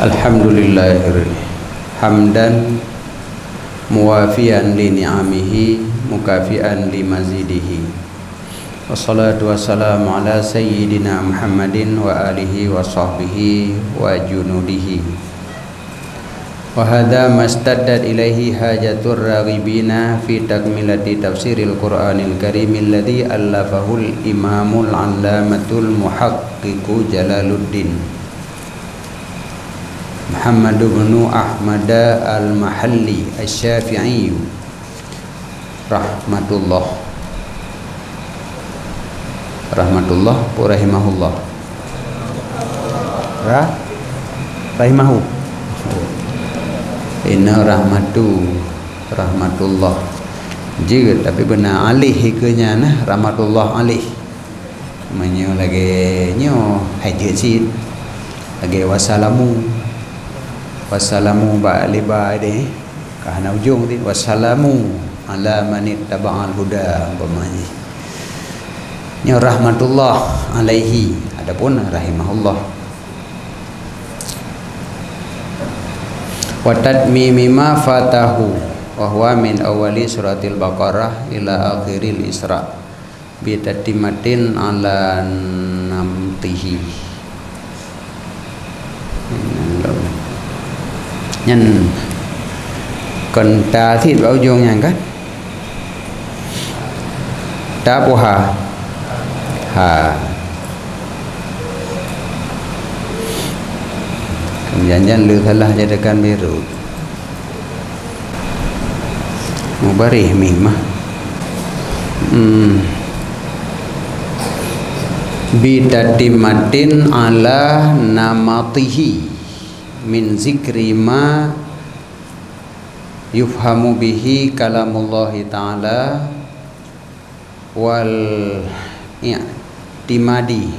Alhamdulillah hamdan muwafiyan li ni'amihi mukafi'an li mazidihi. Wassalatu wassalamu ala sayyidina Muhammadin wa alihi wa sahbihi wa junudihi. Wa hadha mastaddat ilaihi hajatur raghibina fi takmilati tafsiril Qur'anil Karim alladhi allafahul imamul allamatul muhaqqiqu Jalaluddin Muhammad bin Ahmad al-Mahalli asy-Syafi'i rahmatullah rahimahullah rahimahu inna rahmatullah jika tapi benar alih hikanya nah rahmatullah alih menyo lagi nyo haji sid lagi wassalamu ba'liba ini kahana ujung ni wassalamu ala manittaba'al huda umpamanya nya rahmatullah alaihi adapun rahimahullah wa tatmimi ma fatahu wa huwa min awali suratil baqarah ila akhiril isra bi tatimatin ala namtihi nhân cần ta thịt bao dung nhàng cách ta bố hà kemudian lu telah jadikan biru mubarih mimah bidatimatin ala namatihi min zikri ma yufhamu bihi kalamullahi ta'ala wal i'timadi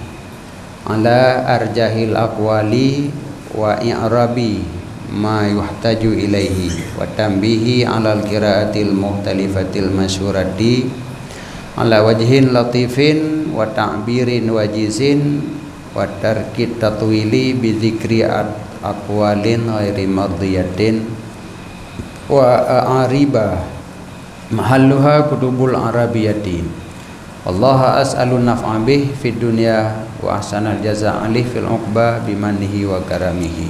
ala arjahil aqwali wa i'rabi ma yuhtaju ilaihi wa tambihi ala al-qiraatil muhtalifatil masyurati ala wajhin latifin wa ta'birin wajizin wa tarkit tatwili bi zikri aqwalin ghairi mardiyatin wa a'riba mahalluha kutubul arabiyati. Allah as'alu naf'a bih fid dunya wa ahsanal jazaa' alih fil uqba bimanihi wa karamihi.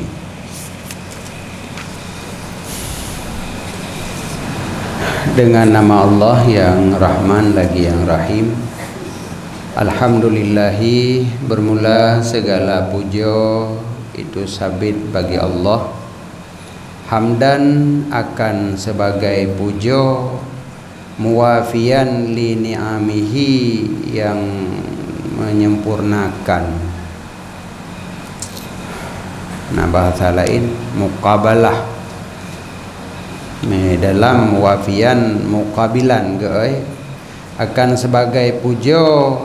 Dengan nama Allah yang Rahman lagi yang Rahim. Alhamdulillahi, bermula segala puja itu sabit bagi Allah. Hamdan akan sebagai puja, muwafiyan li ni'amihi yang menyempurnakan. Nah bahasa lain muqabalah. Dalam muwafiyan muqabilan geoi akan sebagai puja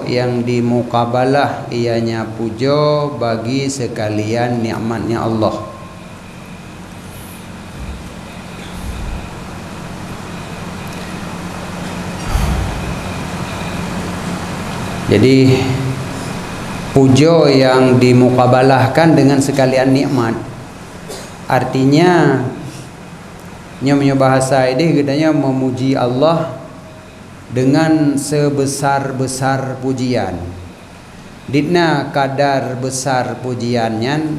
yang dimuqabalah ianya puja bagi sekalian nikmatnya Allah. Jadi puja yang dimuqabalahkan dengan sekalian nikmat artinya nyonya bahasa ini katanya memuji Allah dengan sebesar-besar pujian. Ditna kadar besar pujiannya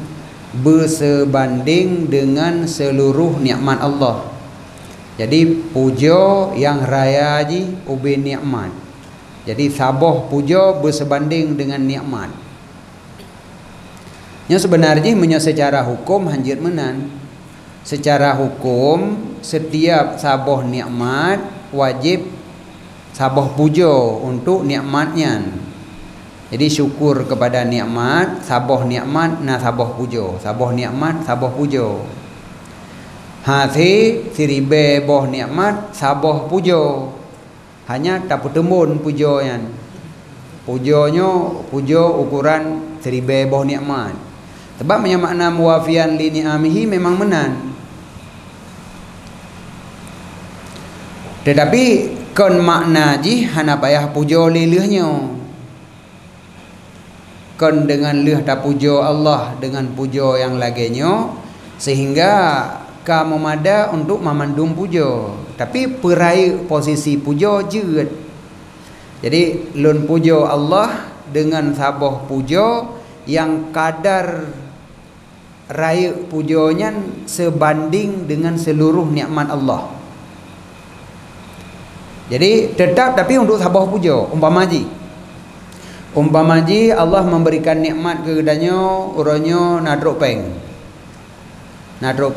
bersebanding dengan seluruh nikmat Allah. Jadi puja yang raya ji ubi nikmat. Jadi sabah puja bersebanding dengan nikmat. Nya sebenarnya menyo secara hukum hanjir menan. Secara hukum setiap sabah nikmat wajib sabah puja untuk nikmatnya. Jadi syukur kepada nikmat, sabah nikmat na sabah puja, sabah nikmat sabah puja. Hati siribe boh nikmat sabah puja. Hanya tak pertemun pujonya. Pujonyo pujo ukuran siribe boh nikmat. Sebab makna muwafiyan li ni'amihi memang menan. Tetapi kon makna ji hana payah pujo lilihnya. Kon dengan lih ta pujo Allah dengan pujo yang laginya sehingga ka memada untuk memandum puja, tapi perai posisi puja jeut. Jadi lun puja Allah dengan sabah puja yang kadar raya pujanya sebanding dengan seluruh nikmat Allah. Jadi tetap tapi untuk sabah puja. Umpama ji Allah memberikan nikmat kepadanya, urangnya nadrok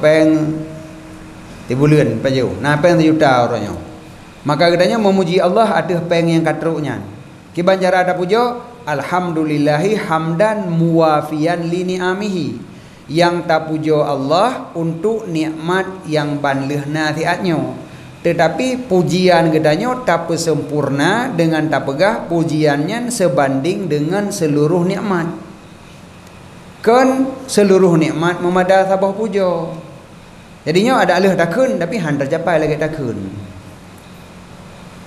peng tibulan paju, peng juta orangnya. Maka katanya memuji Allah atas peng yang katruknya. Kiban cara ada puja, alhamdulillahi hamdan muwafiyan li ni'amihi. Yang tak puja Allah untuk nikmat yang banlehna tiatnya. Tetapi pujian katanya tak sempurna dengan tak pegah pujiannya sebanding dengan seluruh nikmat. Kan seluruh nikmat memada sabah puja. Jadinya ada alih takun tapi han tercapai lagi takun.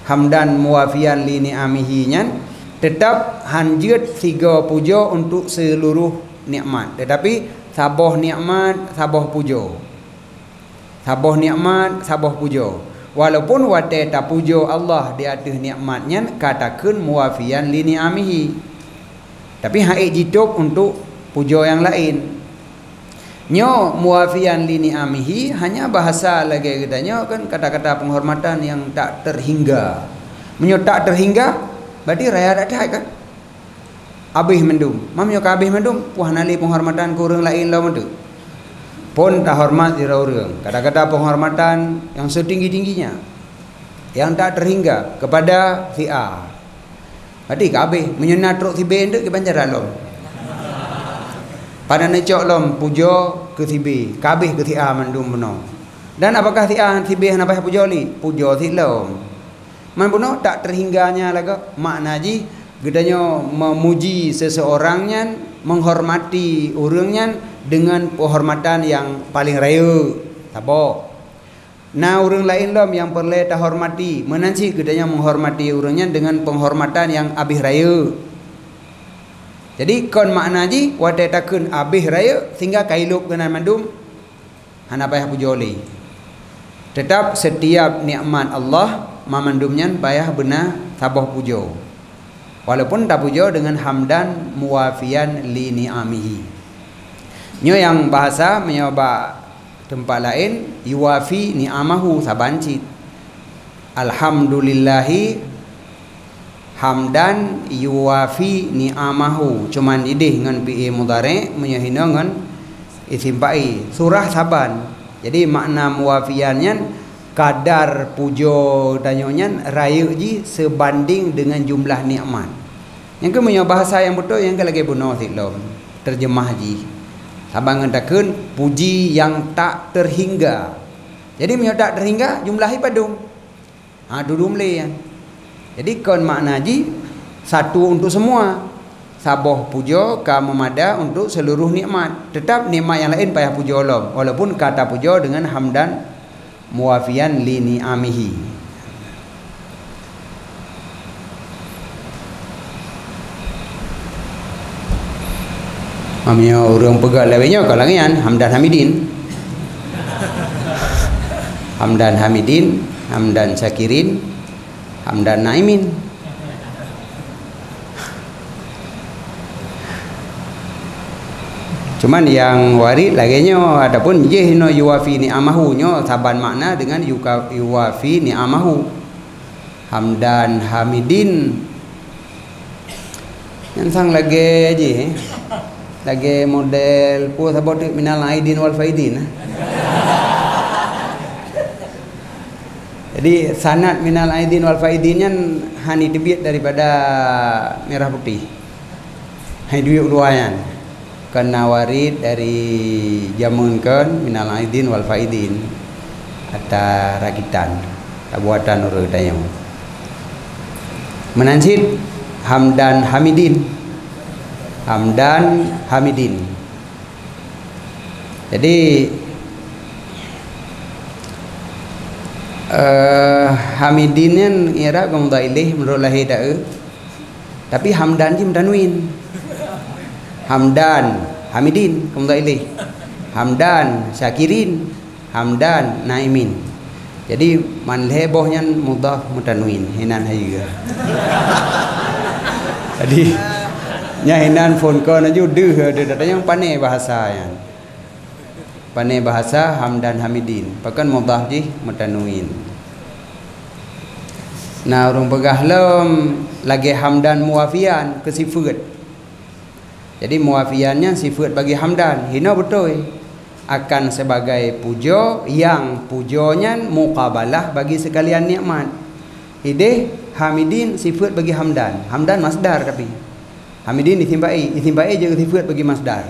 Hamdan muwafiyan li ni'amihi nyan tetap hanjut tiga puja untuk seluruh nikmat. Tetapi sabah nikmat sabah puja. Sabah nikmat sabah puja. Walaupun wate tak puja Allah di atas nikmatnya katakan muwafiyan li ni'amihi. Tapi haik jituk untuk puja yang lain. Nyo muwafiyan li ni'amihi hanya bahasa lagi katanya kan kata-kata penghormatan yang tak terhingga. Menyo tak terhingga berarti raya ada kan? Abih mendum. Mamnyo ka abih mendum puah nali penghormatan ku urang lain law mentu. Pun tak hormat dira urang. Kata-kata penghormatan yang setinggi-tingginya yang tak terhingga kepada si A. Berarti ka abih menyo natruk si B nduk ke banjaran lom. Pada necok lom puja ke si B, kabeh ke si A mandum benar. Dan apakah si A si B hendak puja li? Puja si lom. Man benar tak terhingganya lagi makna ji gedanya memuji seseorangnya, menghormati orangnya dengan penghormatan yang paling raya. Tabo. Nah orang lain lom yang perlu tak hormati, menanci gedanya menghormati orangnya dengan penghormatan yang abih raya. Jadi kon makna ji wadai takun abih raya sehingga kailup kenan mandum hana payah pujoli. Tetap setiap nikmat Allah mamandumnya payah benar sabah pujo. Walaupun tak pujo dengan hamdan muwafiyan li ni'amihi. Nyo yang bahasa menyoba tempat lain yuwafi ni'amahu sabancit. Alhamdulillahi hamdan yuwafi ni'amahu cuman idih dengan fi'il mudhari' menyahina dengan isim fa'il surah saban. Jadi makna muwafiannya kadar pujo danyonya raya ji sebanding dengan jumlah nikmat. Yang ke punya bahasa yang betul yang ke lagi bunuh silom terjemah ji sabangan takun puji yang tak terhingga. Jadi punya tak terhingga jumlahi padung dudum le yang. Jadi kon makna ji satu untuk semua. Sabah puja ka memada untuk seluruh nikmat. Tetap nikmat yang lain payah puja Allah. Walaupun kata puja dengan hamdan muwafiyan li ni'amihi. Mamnya orang pegang lawenya kalangan hamdan hamidin. Hamdan hamidin, hamdan syakirin, hamdan naimin. Cuman yang warid laginya adapun jehno yuwafi ni'amahu nyo saban makna dengan yuwafi ni'amahu. Hamdan hamidin yang sang lagi aja lagi model pu sabot minal aidin wal faidin. Jadi sanad minal aidin wal faidinnya hani debit daripada merah putih. Hai duit luayan. Kena warid dari jamunkan minal aidin wal faidin atau rakitan buatan urut tayang. Menansit hamdan hamidin. Hamdan hamidin. Jadi hamidinnya era gomdailih menurut lahir dah. Tapi hamdan ji mendanwin. Hamdan hamidin kemudian ilih hamdan syakirin, hamdan naimin. Jadi man hebohnya mudhaf mutanwin hinan hayu. Jadi nya hinan phone call aju deuh ada yang pandai bahasa ya. Pandai bahasa hamdan hamidin. Pakan mudhaf ji mutanwin. Nah urang pegah lem lagi hamdan muafian ke sifat. Jadi muafiannya sifat bagi hamdan. Hina betul. Akan sebagai pujo yang pujonya muqabalah bagi sekalian nikmat. Ide hamidin sifat bagi hamdan. Hamdan masdar tapi. Hamidin isimbai je sifat bagi masdar.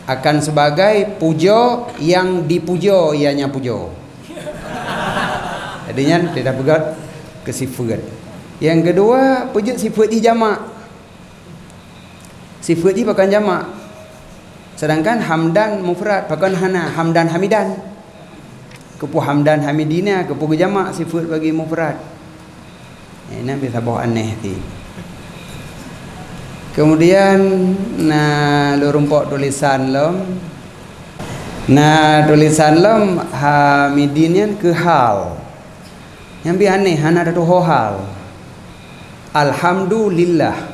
Akan sebagai pujo yang dipujo ianya pujo. Jadinya tidak pegat ke sifat. Yang kedua, pujo sifat di jamak. Sifat di pakai jamak. Sedangkan hamdan mufrad pakai hana hamdan hamidan. Kepu hamdan hamidina kepu jamak sifat bagi mufrad. Ini bisa bawa aneh ti. Kemudian nah lurumpok tulisan lom. Nah tulisan lom hamidinian ke hal. Yang bi aneh hana ada tu hal. Alhamdulillah.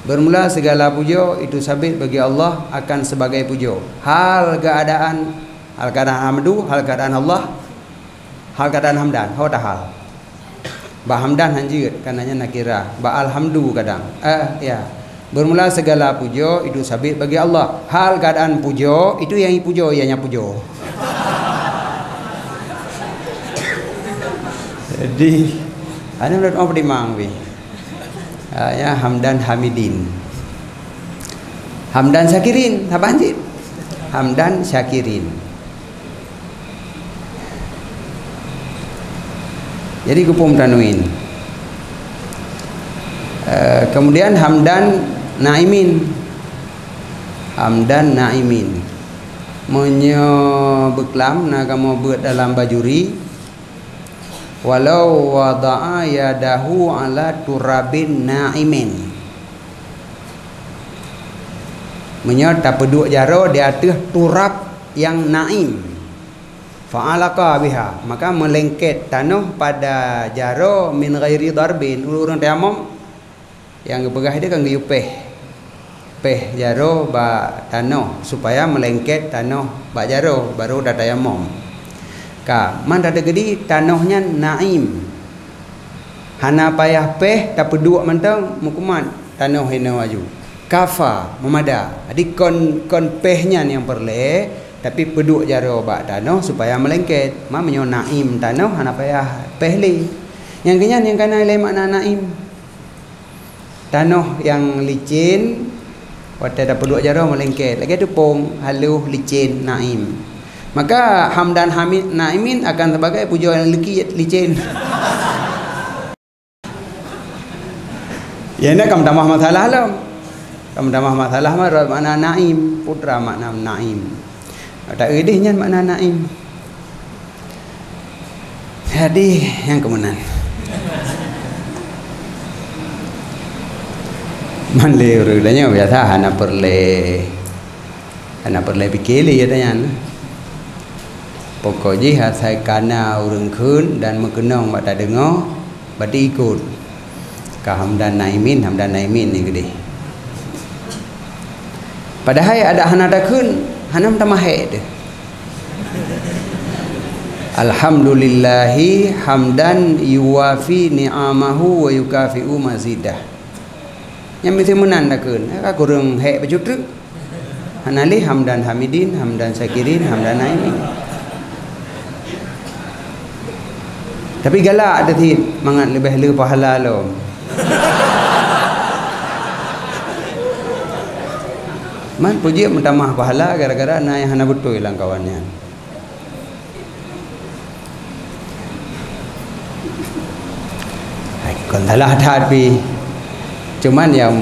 Bermula segala pujo itu sabit bagi Allah akan sebagai pujo. Hal keadaan hamdu, hal keadaan Allah, hal keadaan hamdan. Hau dah hal. Ba hamdan hanjir karenanya nakira. Ba alhamdu kadang. Ya. Bermula segala pujo itu sabit bagi Allah. Hal keadaan pujo itu yang dipujo ianya pujo. Jadi ana menurut apa dimang wi? Ya hamdan hamidin. Hamdan syakirin, apa anjir? Hamdan syakirin. Jadi kupum tanwin. Kemudian hamdan naimin. Hamdan naimin. Menyo beklam na kamu buat dalam bajuri. Walau wada'a yadahu ala turabin na'imin. Menyerta peduk jaro di atas turab yang naim. Fa'alaka biha. Maka melengket tanah pada jaro min ghairi darbin. Urang tayamum yang pegah dia kan diupeh. Peh jaro ba tanah supaya melengket tanah ba jaro baru dah tayamum. Ka man ada gedi tanahnya naim. Hana payah peh tak peduk mentang mukuman tanah hina waju. Kafa memada. Jadi kon pehnya yang perle tapi peduk jaro bak tanah supaya melengket. Ma menyo naim tanah hana payah peh li. Yang kenyan yang kana le makna naim. Tanah yang licin waktu tak peduk jaro melengket. Lagi tu pong haluh licin naim. Maka hamdan hamid naimin akan sebagai pujo yang licin. Ya ini kamu tambah masalah lah. Kamu tambah masalah makna naim, putra makna naim. Tak edihnya makna naim. Jadi yang kemudian manle urulanya biasa hana perle pikili ya tanya. Pokoknya hasai kana urang khun dan mekenong bak tak dengar berarti ikut ka hamdan naimin ni gede. Padahal ada hana dakun hanam tamahe deh. Alhamdulillahi hamdan yuwafi ni'amahu wa yukafi'u mazidah. Yang mesti menan dakun ka kurang he bajut hanali hamdan hamidin, hamdan syakirin, hamdan naimin. Tapi galak ada ti mangat lebih le pahala lo. Man puji mentamah pahala gara-gara na yang hana betul hilang kawannya. Hai kontalah tapi cuman yang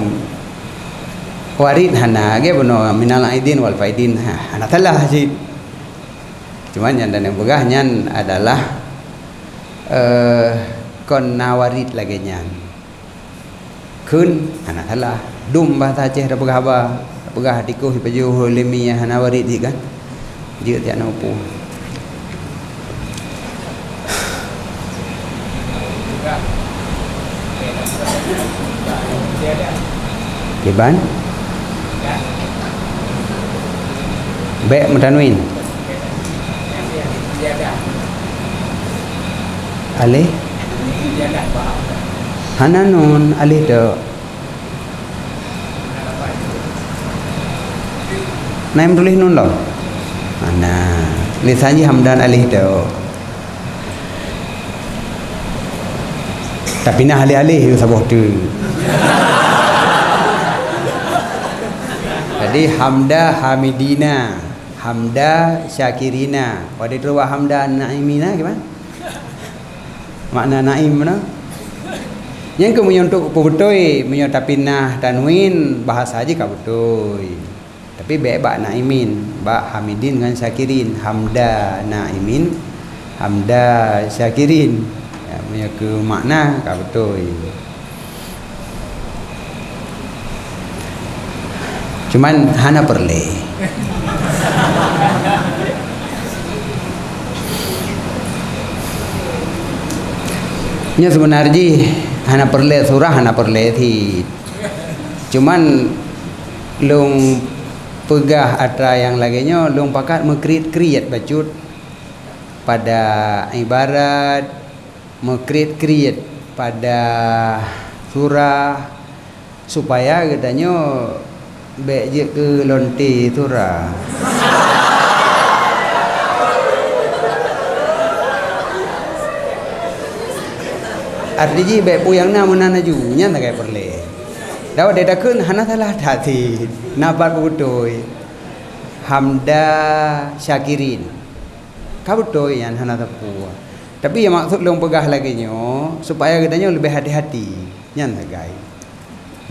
warid hana ge bono minal aidin wal faidin hana talah sih. Cuman yang dan yang begahnya adalah kon nawarit lagi nyan kun anak salah dum bahasa Aceh dah pegah perah tikuh pajuh lemi hana warid kan je tiak na upu Iban Bek Mutanwin Alih Hananun alih tu Naim tulis nun lo Nah Lisanji Hamdan alih tu Tapi nah alih-alih tu saboh tu Jadi Hamda Hamidina Hamda Syakirina pada tu Hamda Naimina gimana makna naim mana yang kemudian untuk pebutoi menyo tapinah tanwin bahasa aja ka butoi tapi bak naimin bak hamidin dengan syakirin Hamda naimin Hamda syakirin ya menyo ke makna ka butoi cuman hana perle nya sebenarnya hana perle surah hana perle thi cuman lung pegah atra yang laginya lung pakat mengkreat bacut pada ibarat mengkreat pada surah supaya katanya baik je ke lonte surah artinya baik puyang na munana junya tak kayak perle dah dia dakun hana salah hati nabat butoi Hamda Syakirin kabutoi yang hana tapu tapi yang maksud long pegah lagi nyo supaya katanya lebih hati-hati nyan tak gai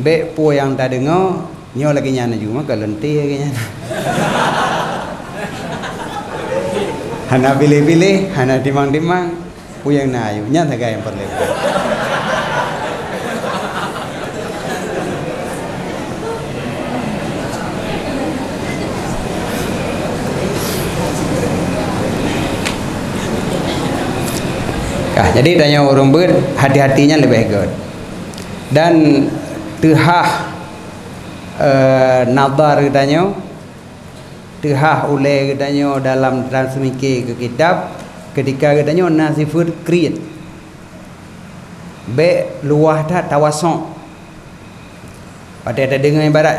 baik puyang tak dengar nyo lagi nyana juga ke lente lagi nyana hana pilih-pilih hana timang-timang puyang na ayu nyana tak gai yang perle jadi tanya orang ber hati-hatinya lebih good dan tehah nadar katanya tehah oleh katanya dalam transmisi ke kitab ketika katanya nasifut create be luah tak tawasok pada ada dengar ibarat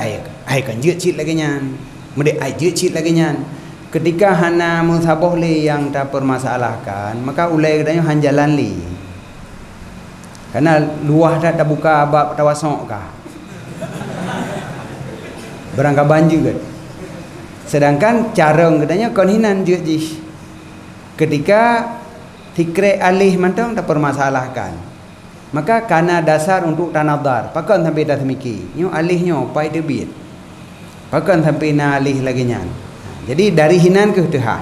ai kan je cit lagi nyan mede ai je cit lagi nyan ketika hana musabah li yang tak permasalahkan maka ulai katanya hanjalan li karena luah tak buka bab tawasok kah berangkat banjir kan sedangkan cara katanya konhinan je ketika fikre alih mantang tak permasalahkan maka kana dasar untuk tanadar pakan sampai dah semiki nyo alihnya pai debit pakan sampai na alih lagi nyan jadi dari hinan ke tehah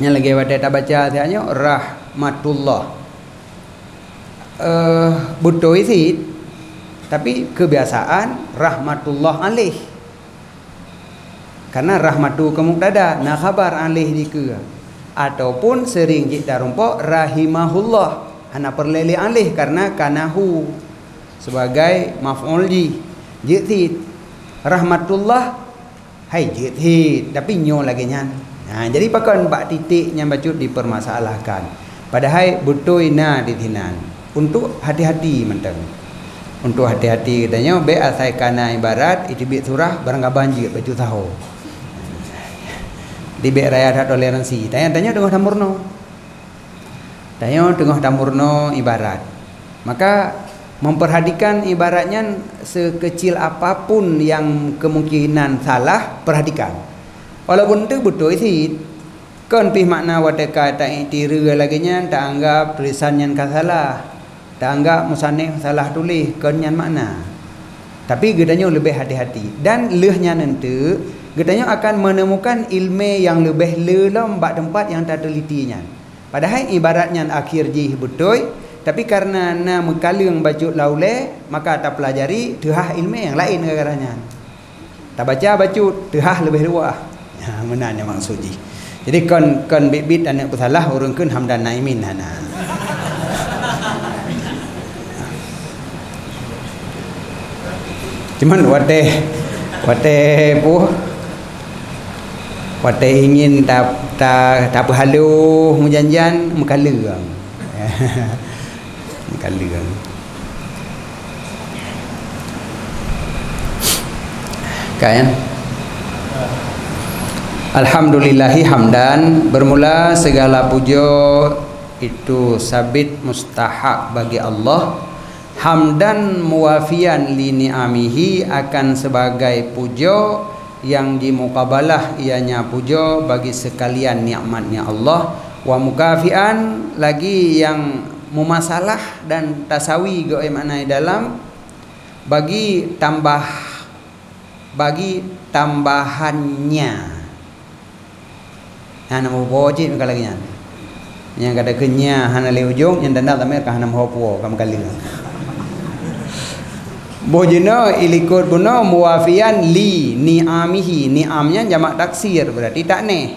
yang lagi pada tak baca tiaknya rahmatullah butuh isi tapi kebiasaan rahmatullah alih karena rahmatu kemuktada na khabar alih dike ataupun sering kita rumpok rahimahullah hana perlele alih karena kanahu sebagai maf'ul jithid rahmatullah hai jithid tapi nyo lagi nyan jadi pakan bak titik yang bacut dipermasalahkan padahal butoi na ditinan untuk hati-hati mentang untuk hati-hati katanya be asai kana ibarat itibit surah barang banjir baju tahu di be raya ada toleransi tanya tengah tamurno tengah tamurno ibarat maka memperhatikan ibaratnya sekecil apapun yang kemungkinan salah perhatikan walaupun itu betul sih kan pih makna wadaka tak itira lagi nya tak anggap tulisan yang salah tak anggap musannif salah tulis kan yang makna tapi gedanya lebih hati-hati dan lehnya nanti gedanya akan menemukan ilmu yang lebih lelom bak tempat yang tak telitinya padahal ibaratnya akhir jih betul tapi karena na mengkalung baju laule maka tak pelajari tehah ilmu yang lain garanya tak baca tehah lebih luah. Ha menanya maksud ji. Jadi kon bit anak bersalah urang keun Hamdan Naimin hana. Cuman wate ingin tak berhalu mujanjan mekala. Mekala. Kan? Alhamdulillahi hamdan, bermula segala puja itu sabit mustahak bagi Allah. Hamdan muwafian li ni'amihi, akan sebagai puja yang dimukabalah ianya puja bagi sekalian nikmatnya Allah. Wa mukafian, lagi yang mumasalah dan tasawi goe makna dalam bagi tambahannya. Hana mau bojit kalau lagi yang kada kenya hana le ujung yang danda tamer ka hana mau puo kam kali. Bojino ilikut buno muwafian li ni'amihi, ni'amnya jamak taksir berarti tak ne.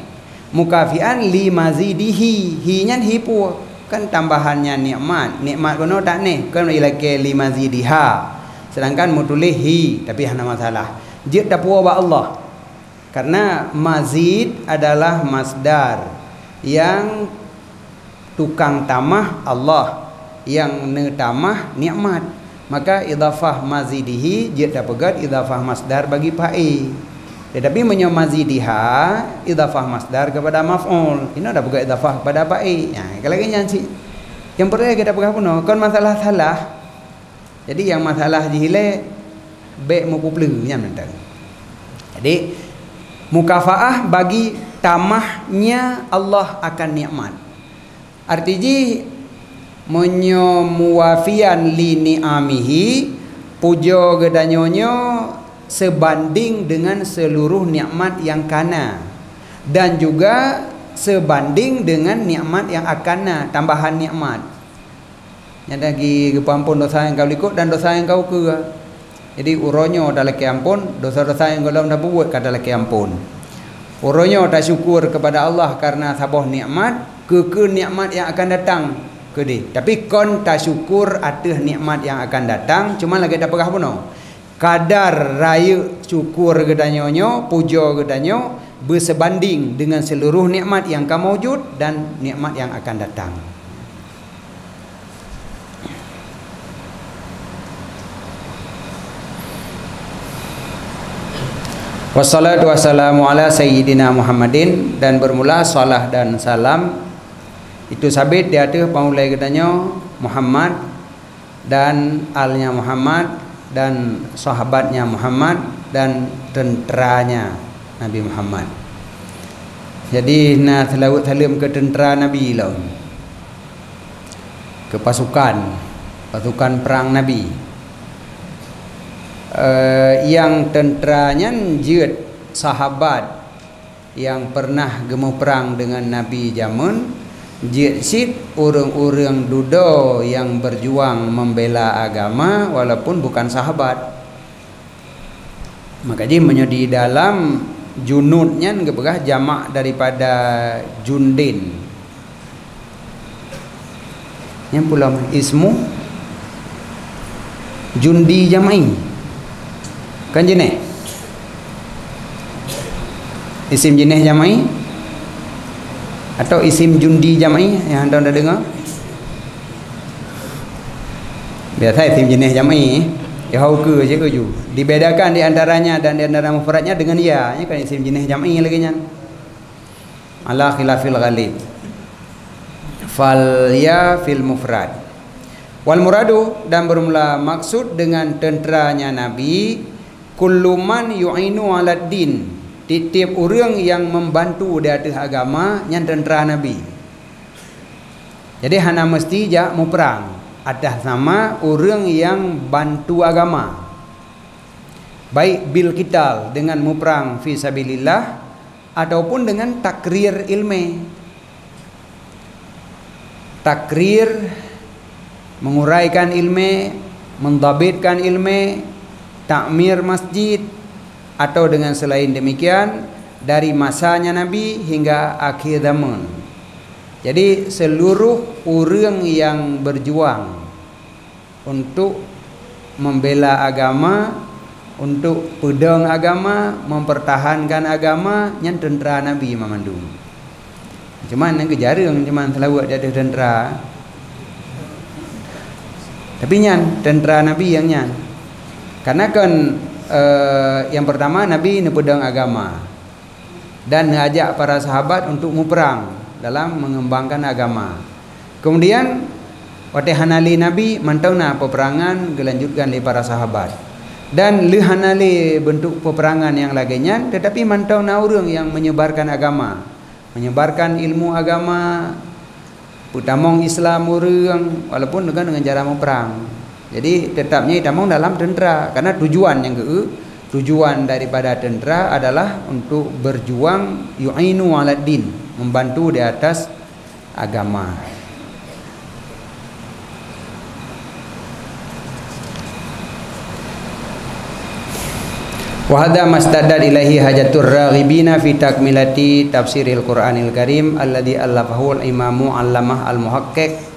Mukafian li mazidihi, hi-nya hipu kan tambahannya nikmat buno tak ne kan ilake li mazidiha, sedangkan mutulih hi tapi hana masalah jid dapua ba Allah karena mazid adalah masdar yang tukang tamah Allah, yang netamah nikmat, maka idafah mazidihi jid dapegat idafah masdar bagi fa'i. Tetapi menyo mazidiha idafah masdar kepada maf'ul, ini ada pegat idafah kepada fa'i. Ya, kalau lagi nyanyi yang pertama kita pegat puno kon masalah salah. Jadi yang masalah jihile be mukupleu nya mentang. Jadi mukafaah bagi tamahnya Allah akan nikmat. Artinya menyo muwafian li ni'amihi, puja gedanyonyo sebanding dengan seluruh nikmat yang kana, dan juga sebanding dengan nikmat yang akana, tambahan nikmat. Yang lagi kepampun dosa yang kau likut dan dosa yang kau ke. Jadi uronyo adalah keampun, dosa-dosa yang kau dah buat adalah keampun. Uronyo tak syukur kepada Allah karena sabah nikmat, ke nikmat yang akan datang ke dia. Tapi kon tak syukur atas nikmat yang akan datang, cuma lagi tak pegah pun. Kadar raya syukur gedanyonyo, puja gedanyo bersebanding dengan seluruh nikmat yang kamu wujud dan nikmat yang akan datang. Wassalatu wassalamu ala sayyidina Muhammadin, dan bermula salah dan salam itu sabit di atas paulai gedanyo Muhammad dan alnya Muhammad dan sahabatnya Muhammad dan tenteranya Nabi Muhammad. Jadi nak selawat salam ke tentera Nabi lah, ke pasukan perang Nabi. Yang tenteranya jid sahabat yang pernah gemu perang dengan Nabi jamun, jid sit orang-orang dudo yang berjuang membela agama walaupun bukan sahabat. Maka dia menyedi dalam junudnya kebegah jamak daripada jundin. Yang pula ismu jundi jamai. Kan jenis isim jenis jamai atau isim jundi jamai yang anda dah dengar? Biasa isim jenis jamai ya hau ke je uju. Dibedakan di antaranya dan di antara mufradnya dengan ya, ini kan isim jenis jamai lagi nya. Ala khilafil ghalib. Fal ya fil mufrad. Wal muradu, dan bermula maksud dengan tenteranya Nabi kulluman yu'inu alad din, tiap orang yang membantu di atas agama yang tentera Nabi. Jadi hana mesti jak mau perang, atas nama orang yang bantu agama, baik bil qital dengan mau perang fi sabilillah ataupun dengan takrir ilmi. Takrir menguraikan ilmu, mendabitkan ilmu, takmir masjid, atau dengan selain demikian dari masanya Nabi hingga akhir zaman. Jadi seluruh orang yang berjuang untuk membela agama, untuk pedang agama, mempertahankan agama, yang tentera Nabi memandu. Cuman yang kejarang cuman selawat jadi tentera. Tapi nyan tentera Nabi yang nyan. Karena kan yang pertama Nabi ni pedang agama dan ngajak para sahabat untuk berperang dalam mengembangkan agama. Kemudian watahanali Nabi mantauna peperangan dilanjutkan oleh para sahabat. Dan lehanali bentuk peperangan yang lainnya, tetapi mantauna orang yang menyebarkan agama, menyebarkan ilmu agama, utamong Islam orang walaupun dengan cara berperang. Jadi tetapnya itamong dalam tentera karena tujuan yang tujuan daripada tentera adalah untuk berjuang yu'inu 'alad din, membantu di atas agama. Wa hadza mastadad ilahi hajatur raghibina fi takmilati tafsiril Qur'anil Karim alladzi allafahu al-imamu allamah al-muhaqqiq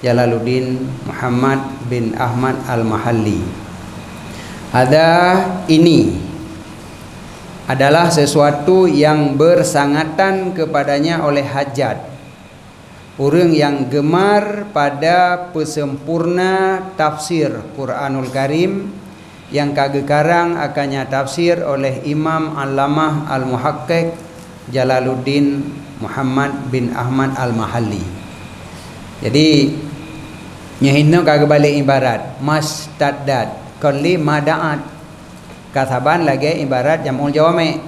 Jalaluddin Muhammad bin Ahmad al-Mahalli. Ini adalah sesuatu yang bersangatan kepadanya oleh hajat orang yang gemar pada pesempurna tafsir Quranul Karim yang kagekarang akannya tafsir oleh Imam Allamah Al-Muhaqqiq Jalaluddin Muhammad bin Ahmad Al-Mahalli. Jadi nyahina kage balik ibarat mastaddad kulli madaat kasaban lagi ibarat jamul jawame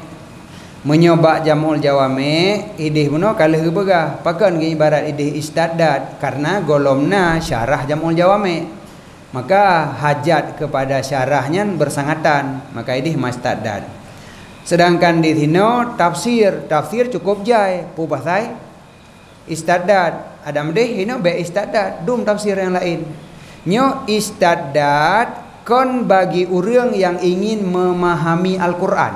menyoba jamul jawame idih buno kalih bega pakan ge ibarat idih istaddad karena golomna syarah jamul jawame. Maka hajat kepada syarahnya bersangatan, maka ini mastaddad. Sedangkan di sini tafsir cukup jai pubasai istaddad ada mdeh ini be istaddad dum tafsir yang lain nyo istaddad kon bagi orang yang ingin memahami Al-Quran.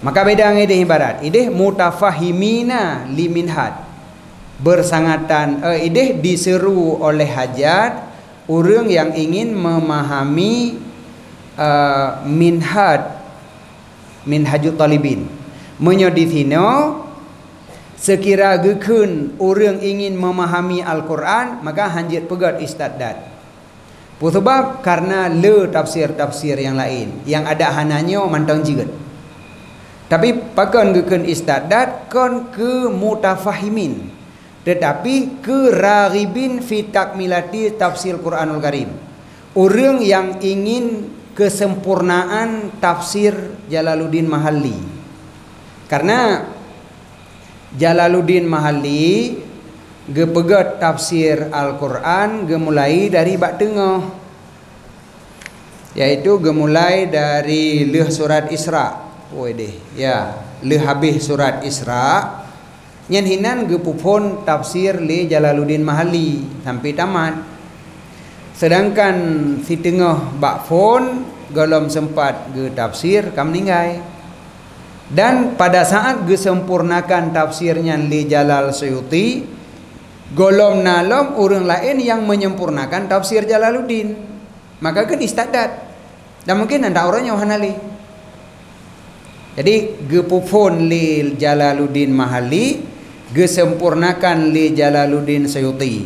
Maka beda ngedeh ibarat ideh mutafahimina liminhad bersangatan ideh diseru oleh hajat orang yang ingin memahami minhajut talibin menyodithino sekira gekun orang ingin memahami Al-Quran maka hanjit pegat istaddad sebab karena le tafsir-tafsir yang lain yang ada hananyo mantang jigat tapi pakan gekun istaddad kon ke mutafahimin tetapi keraghibin fi takmilati tafsir Quranul Karim orang yang ingin kesempurnaan tafsir Jalaluddin Mahalli karena Jalaluddin Mahalli gepegat tafsir Al-Quran gemulai dari bak tengah yaitu gemulai dari leh surat Isra leh habis surat Isra nyen hinan gepupon tafsir li Jalaluddin Mahalli sampai tamat. Sedangkan si tengah bak fon golom sempat ge tafsir kam ninggai. Dan pada saat ge sempurnakan tafsirnya li Jalal Suyuti golom nalom orang lain yang menyempurnakan tafsir Jalaluddin. Maka kan istaddad. Dan mungkin anda orangnya hanali. Jadi gepupon li Jalaluddin Mahalli gesempurnakan li Jalaluddin Suyuti.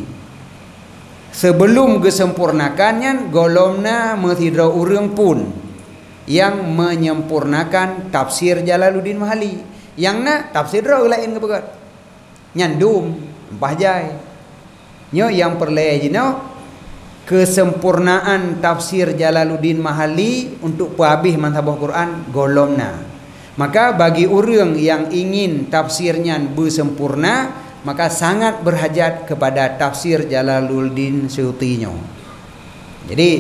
Sebelum gesempurnakannya golomna methidra urang pun yang menyempurnakan tafsir Jalaluddin Mahalli. Yang na tafsir draw lain kebegat. Nyandum empah jai. Nyo yang perlaya jino kesempurnaan tafsir Jalaluddin Mahalli untuk habis mazhab Quran golomna. Maka bagi orang yang ingin tafsirnya bersempurna maka sangat berhajat kepada tafsir Jalaluddin Suyuti. Jadi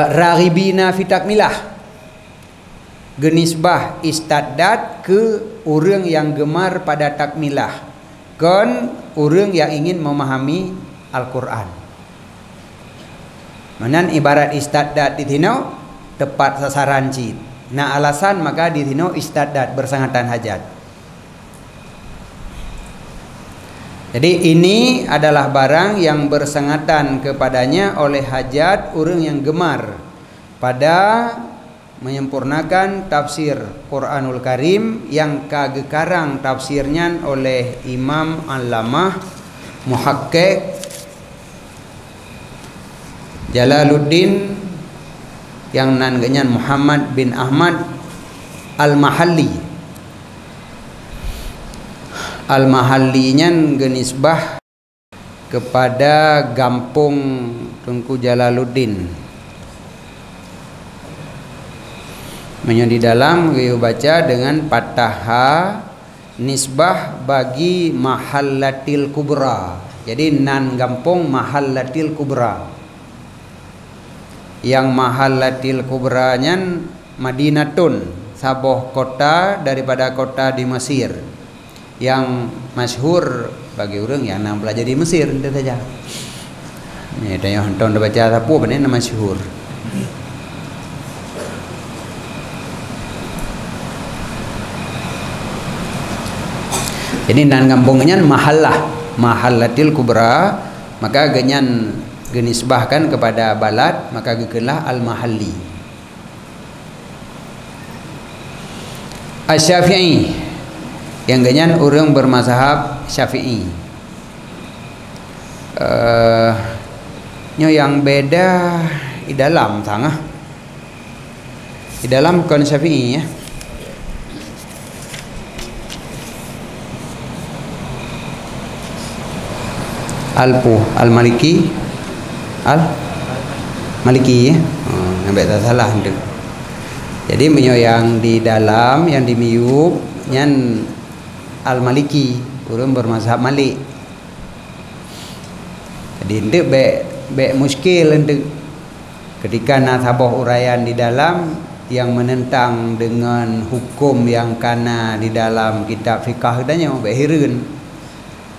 raghibina fi takmilah genisbah istaddad ke orang yang gemar pada takmilah kon orang yang ingin memahami Al-Quran. Manan ibarat istaddad di tino tepat sasaran cit. Nah alasan maka ditino istadat bersangatan hajat. Jadi ini adalah barang yang bersangatan kepadanya oleh hajat orang yang gemar pada menyempurnakan tafsir Quranul Karim yang kagekarang tafsirnya oleh Imam Allamah Muhakkik Jalaluddin yang nangenyan Muhammad bin Ahmad Al-Mahalli. Al-Mahallinya genisbah kepada Gampung Tengku Jalaluddin. Di dalam kita baca dengan patah nisbah bagi mahallatil kubra. Jadi nan Gampung mahallatil kubra. Yang mahallatil kubranya Madinatun, saboh kota daripada kota di Mesir. Yang masyhur bagi orang yang nak belajar di Mesir itu saja. Ni tanya hantar baca apa benar nama masyhur. Jadi nan kampungnya mahallatil kubra, maka genyan genisbahkan kepada balad, maka gekelah al-mahalli. Asy-Syafi'i yang genyan orang bermazhab Syafi'i. Yang beda di dalam tangah. Di dalam kon Syafi'i ya. Al-Maliki Al-Maliki ya. Sampai tak salah itu. Jadi yang di dalam yang di miyub nyan Al-Maliki, orang bermazhab Malik. Jadi itu be muskil itu ketika nasabah uraian di dalam yang menentang dengan hukum yang kana di dalam kitab fikah tanya be hirun.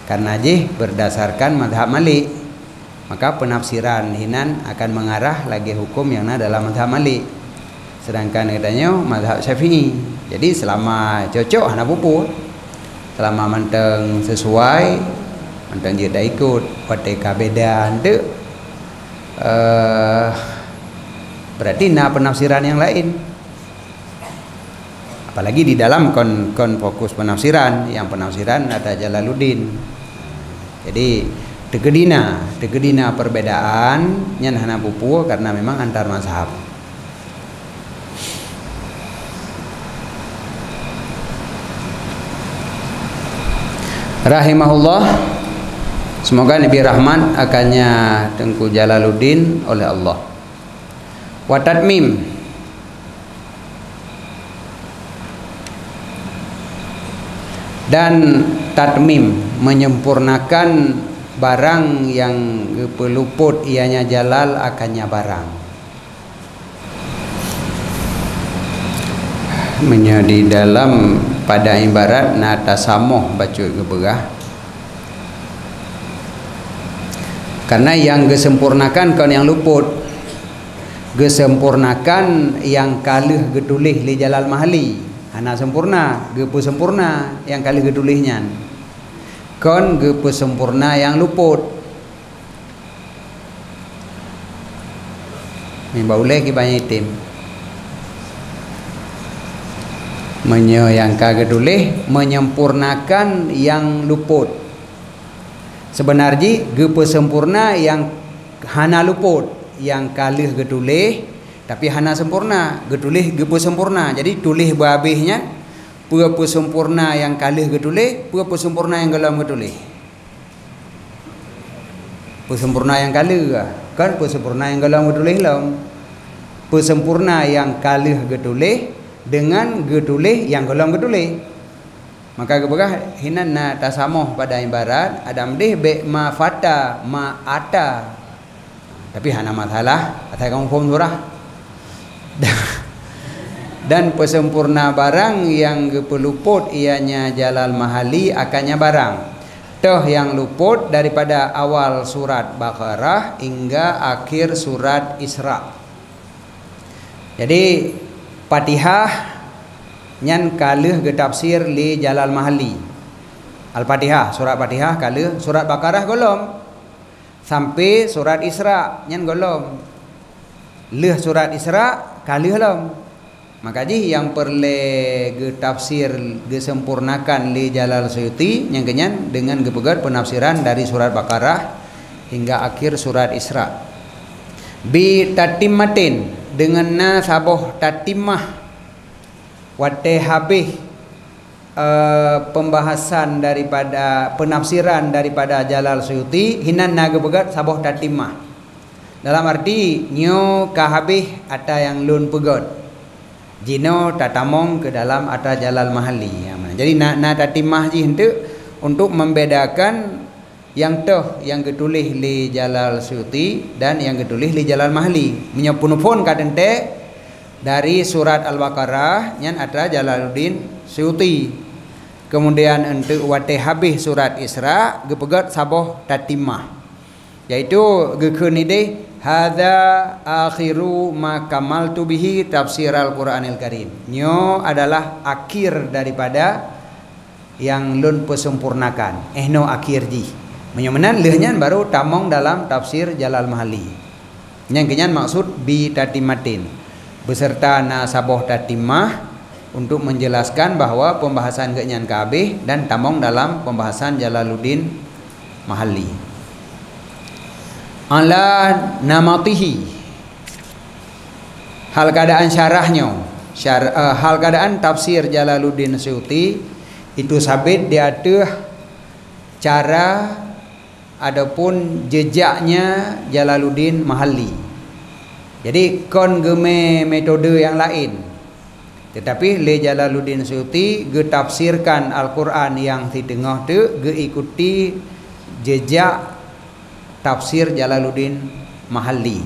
Karena berdasarkan mazhab Malik, maka penafsiran hinan akan mengarah lagi hukum yang ada dalam mazhab Malik. Sedangkan katanya mazhab Syafi'i. Jadi selama cocok hana pupu, selama manteng sesuai, manteng dia dah ikut, wateka beda itu, berarti nah penafsiran yang lain. Apalagi di dalam kon fokus penafsiran, yang penafsiran ada Jalaluddin. Jadi tegedina perbedaan nyan hana pupu karena memang antar mazhab. Rahimahullah, semoga Nabi rahmat akannya Tengku Jalaluddin oleh Allah. Wa tatmim, dan tatmim menyempurnakan barang yang peluput ianya jalal akannya barang. Menjadi dalam pada ibarat nata samoh baca keberah. Karena yang gesempurnakan kan yang luput, gesempurnakan yang kalih getulih li jalal mahali. Hana sempurna, gepu sempurna yang kali gedulihnya. Kon gepu sempurna yang luput. Ni bauleh ki banyak itim. Yang kagedulih menyempurnakan yang luput. Sebenarnya gepu sempurna yang hana luput, yang kalih gedulih tapi hana sempurna, getulih gepu sempurna. Jadi tulih babihnya pura sempurna yang kalih getulih, pura sempurna yang gelam getulih. Sempurna yang kalih kan sempurna yang gelam getulih lam. Sempurna yang kalih getulih dengan getulih yang gelam getulih. Maka keberah hinan na tasamoh pada ibarat adam deh be ma fata ma ata. Tapi hana masalah, atai kamu pun surah. Dan pesempurna barang yang peluput ianya jalal mahali akannya barang toh yang luput daripada awal surat Baqarah hingga akhir surat Isra. Jadi Fatihah nyan kalih ge tafsir li Jalal Mahalli. Al-Fatihah, surat Fatihah kalih, surat Baqarah golom. Sampai surat Isra nyan golom. Leh surat Isra kalih lom. Maka ji yang perle ge tafsir ge sempurnakan li Jalal Suyuti yang kenyan dengan gepegat penafsiran dari surat Baqarah hingga akhir surat Isra. Bi tatimmatin dengan na saboh tatimah wate habis pembahasan daripada penafsiran daripada Jalal Suyuti hinan naga pegat saboh tatimah dalam arti nyo kahabis ata yang lun pegat jino tatamong ke dalam ata Jalal Mahalli. Jadi na tatimah ji hendak untuk membedakan yang yang ketulis li Jalal Suyuti dan yang ketulis li Jalal Mahalli. Menyapun-pun kadente dari surat Al-Baqarah yang ada Jalaluddin Suyuti. Kemudian untuk wate habis surat Isra gepegat saboh tatimah. Yaitu gekeni deh hadza akhiru ma kamaltu bihi tafsir Al-Qur'anil Karim. Nyo adalah akhir daripada yang lun pesempurnakan. No akhir ji. Menyemenan lehnya baru tamong dalam tafsir Jalal Mahalli. Yang kenyan maksud bi tatimatin beserta na saboh tatimah untuk menjelaskan bahwa pembahasan kenyan kabeh dan tamong dalam pembahasan Jalaluddin Mahalli. Ala namatihi hal keadaan syarahnya hal keadaan tafsir Jalaluddin Suyuti itu sabit di atas cara adapun jejaknya Jalaluddin Mahalli. Jadi kon geme metode yang lain. Tetapi le Jalaluddin Suyuti ge tafsirkan Al-Quran yang di tengah tu ge ikuti jejak tafsir Jalaluddin Mahalli.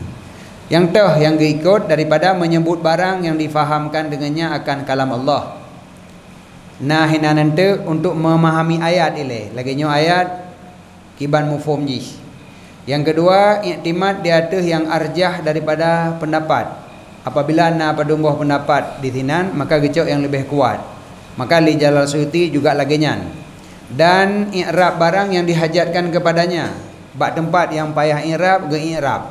Yang yang ge ikut daripada menyebut barang yang difahamkan dengannya akan kalam Allah. Nah hinan tu untuk memahami ayat ile. Laginya ayat kiban mufhum ji. Yang kedua, iktimad di atas yang arjah daripada pendapat. Apabila na padumbuh pendapat di sinan, maka gecok yang lebih kuat. Maka li Jalal Suyuti juga laginyan. Dan i'rab barang yang dihajatkan kepadanya. Bak tempat yang payah i'rab, ge i'rab.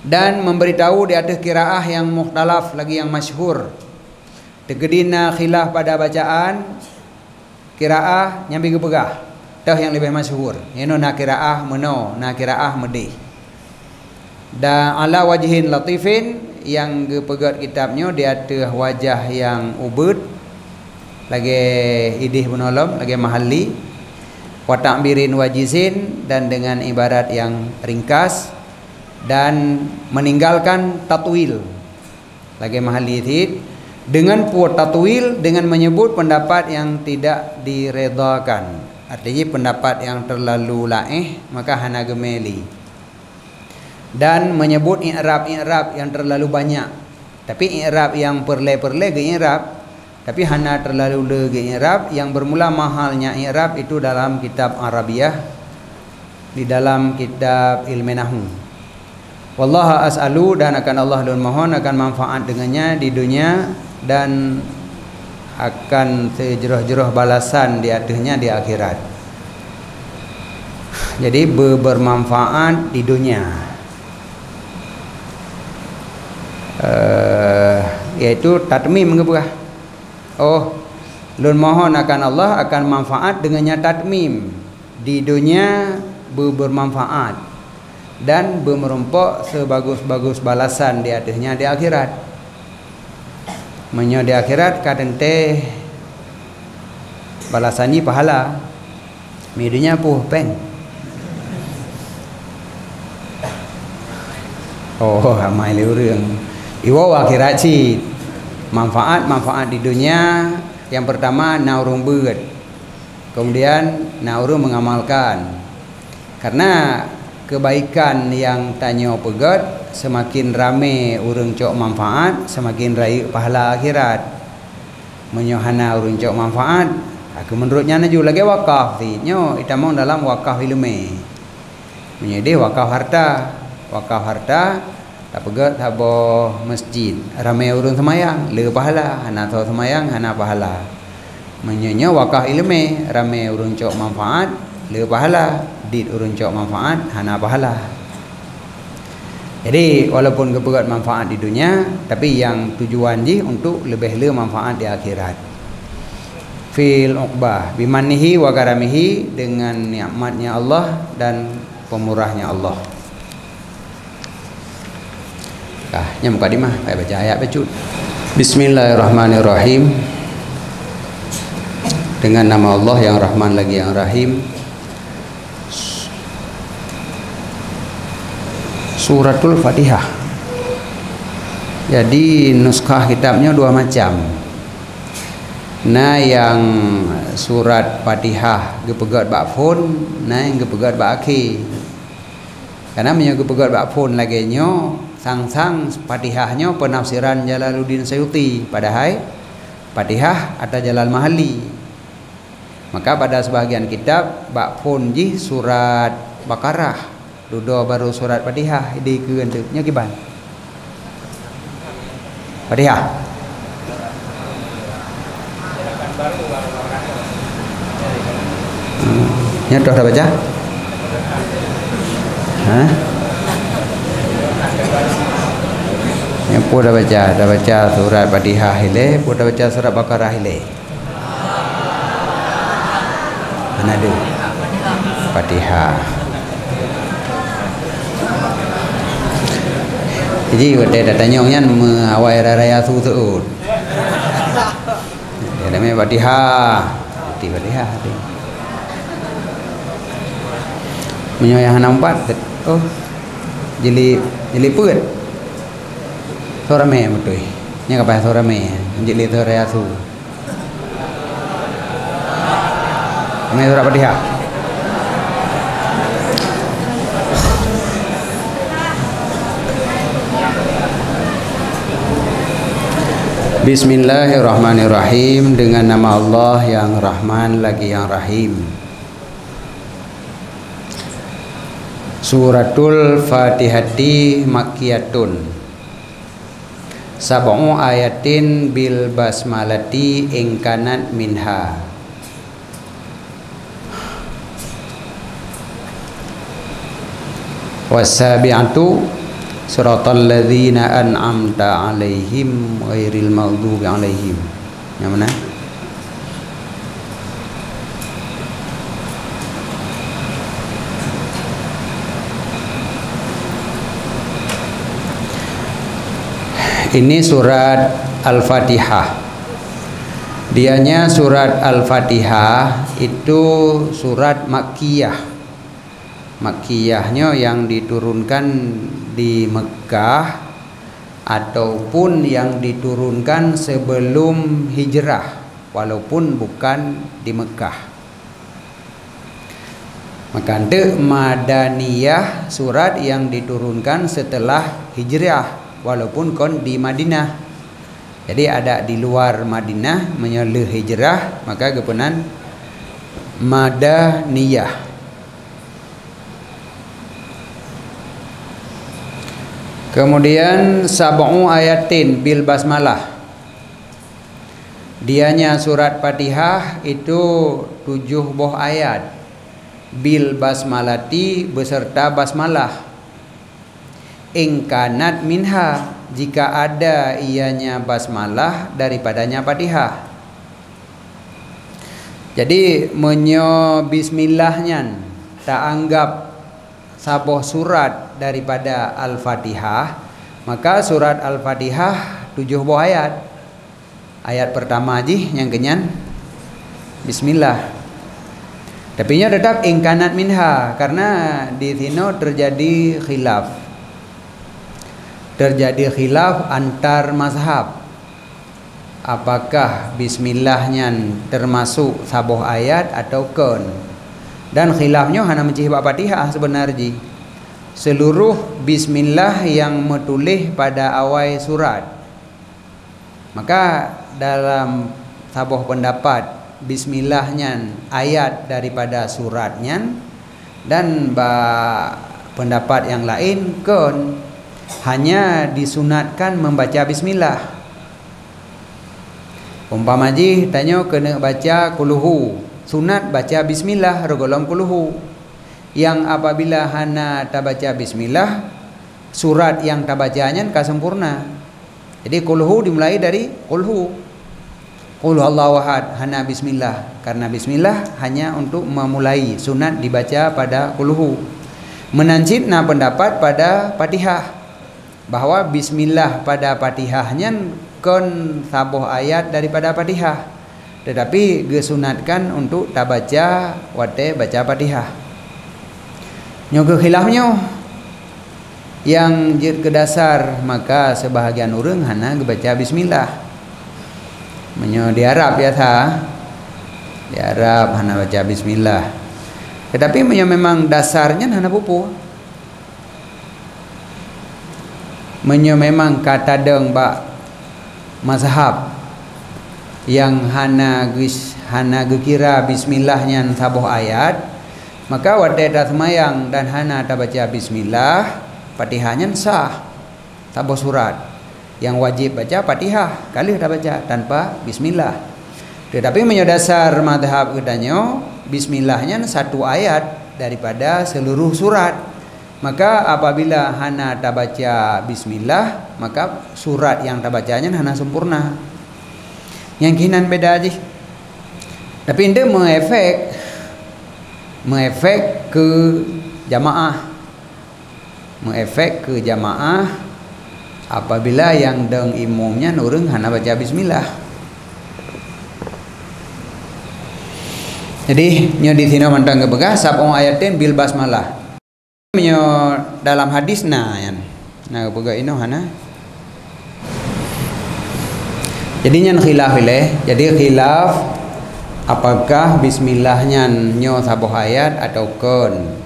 Dan memberitahu di atas qiraah yang mukhtalaf lagi yang masyhur. Tegedina khilaf pada bacaan qiraah nyambi gepegah. Yang lebih masyhur yaitu na qiraah meno na qiraah medih dan ala wajhin latifin yang gepegat kitabnya di atas wajah yang ubud lagi idih menolom lagi mahalli wa ta'birin wajizin dan dengan ibarat yang ringkas dan meninggalkan tatwil lagi mahalli itu dengan puat tatwil dengan menyebut pendapat yang tidak diredakan. Artinya pendapat yang terlalu laih maka hana gemeli. Dan menyebut i'rab yang terlalu banyak. Tapi i'rab yang perle-perle ge i'rab, tapi hana terlalu le ge i'rab yang bermula mahalnya i'rab itu dalam kitab Arabiyah di dalam kitab Ilmu Nahwu. Wallahu as'alu dan akan Allah lun mohon akan manfaat dengannya di dunia dan akan sejeroh-jeroh balasan di atasnya di akhirat. Jadi bermanfaat di dunia, yaitu tatmim ngebah. Oh, lun mohon akan Allah akan manfaat dengannya tatmim di dunia bermanfaat dan bermerumpok sebagus-bagus balasan di atasnya di akhirat. Menyo di akhirat kadang teh balasannya pahala medinya puh peng. Oh ramai leureung iwo akhirat sih manfaat di dunia yang pertama naurung beut kemudian naurung mengamalkan karena kebaikan yang tanyo pegat semakin rame urang cok manfaat semakin raih pahala akhirat menyohana urang cok manfaat aku menurutnya naju lagi wakaf ti nyo itamong dalam wakaf ilmu menjadi wakaf harta tak pegat saboh masjid ramai urang semayang le pahala hana tho semayang hana pahala menyonya wakah ilmu ramai urang cok manfaat le pahala dit urang cok manfaat hana pahala. Jadi walaupun kepegat manfaat di dunia tapi yang tujuan ji untuk lebih le manfaat di akhirat. Fil uqbah bimanihi wa karamihi dengan nikmatnya Allah dan pemurahnya Allah. Nya mukadimah saya baca ayat pecut. Bismillahirrahmanirrahim. Dengan nama Allah yang Rahman lagi yang Rahim. Suratul Fatihah. Jadi nuskah kitabnya dua macam. Nah yang surat Fatihah gepegat bak phone, nah yang gepegat bak akhir. Karena punya gepegat bak phone lagi nyo sang Fatihahnya penafsiran Jalaluddin Suyuti padahal Fatihah atau Jalal Mahali. Maka pada sebagian kitab bak phone ji surat Baqarah dudo baru surat Fatihah di keuntuknya kiban Fatihah. Nyadoh dah baca? Hah? Yang pun dah baca surat Fatihah ile, pun dah baca surat Baqarah ile. Mana ada? Fatihah. Jadi kita datanya orang awal raya tu tu. Dia namanya Fatihah. Fatihah. Menyoyang nampak. Oh, jeli put. Sorame betul. Nya kapal sorame. Jeli tu raya tu. Ini surat Fatihah. Bismillahirrahmanirrahim. Dengan nama Allah yang Rahman lagi yang Rahim. Suratul Fatihati Makkiyatun. Sab'u ayatin bil basmalati ingkanat minha. Wasabi'atu siratal ladzina an'amta 'alaihim ghairil maghdubi 'alaihim. Yang mana? Ini surat Al-Fatihah. Dianya surat Al-Fatihah itu surat Makkiyah. Makkiyahnya yang diturunkan di Mekah ataupun yang diturunkan sebelum hijrah walaupun bukan di Mekah. Maka ante Madaniyah surat yang diturunkan setelah hijrah walaupun kon di Madinah. Jadi ada di luar Madinah menyeleh hijrah maka gepenan Madaniyah. Kemudian sab'u ayatin bil basmalah. Dianya surat Fatihah itu 7 buah ayat bil basmalati beserta basmalah. Ingkanat minha jika ada ianya basmalah daripadanya Fatihah. Jadi menyo bismillahnya tak anggap saboh surat daripada Al-Fatihah, maka surat Al-Fatihah 7 buah ayat. Ayat pertama ji yang kenyan bismillah. Tapi nya tetap ingkanat minha karena di sini terjadi khilaf. Terjadi khilaf antar mazhab. Apakah bismillahnya termasuk saboh ayat atau kon? Dan khilafnya hanya mencih bab Fatihah sebenarnya. Seluruh bismillah yang metulih pada awal surat. Maka dalam saboh pendapat bismillahnya ayat daripada suratnya dan pendapat yang lain kon. hanya disunatkan membaca bismillah. Umpama ji tanya kena baca kuluhu, sunat baca bismillah regolong kuluhu. Yang apabila hana tak baca bismillah, surat yang tak bacanya ka sempurna. Jadi kuluhu dimulai dari kuluhu. Qul Allahu ahad, hana bismillah. Karena bismillah hanya untuk memulai, sunat dibaca pada kuluhu. Menancitna pendapat pada Fatihah bahwa bismillah pada Fatihahnya kon sabuh ayat daripada Fatihah. Tetapi gesunatkan untuk tak baca wate baca Fatihah. Nyoga khilafnya yang jid ke dasar maka sebahagian orang hana baca bismillah. Menyo di Arab biasa, di Arab hana baca bismillah. Tetapi menyo memang dasarnya hana pupu. Menyo memang kata deng bak mazhab yang hana gekira bismillahnya sabuh ayat, maka wadai dah semayang dan hana tak baca bismillah, Fatihahnya sah sabuh surat. Yang wajib baca Fatihah, kali dah baca tanpa bismillah. Tetapi menyodasar madhab katanya bismillahnya satu ayat daripada seluruh surat. Maka apabila hana tak baca bismillah, maka surat yang tak bacanya hana sempurna. Yang kinan beda aja. Tapi ini mengefek ke jamaah. Mengefek ke jamaah apabila yang deng imumnya nurung hana baca bismillah. Jadi nyo di sini mantang kebegah sabong ayatin bil basmalah. Nyo dalam hadis yan. Nah kebegah ino hana. Jadi nyan khilaf ile. Jadi khilaf apakah bismillahnya nyo sabuh ayat atau kon.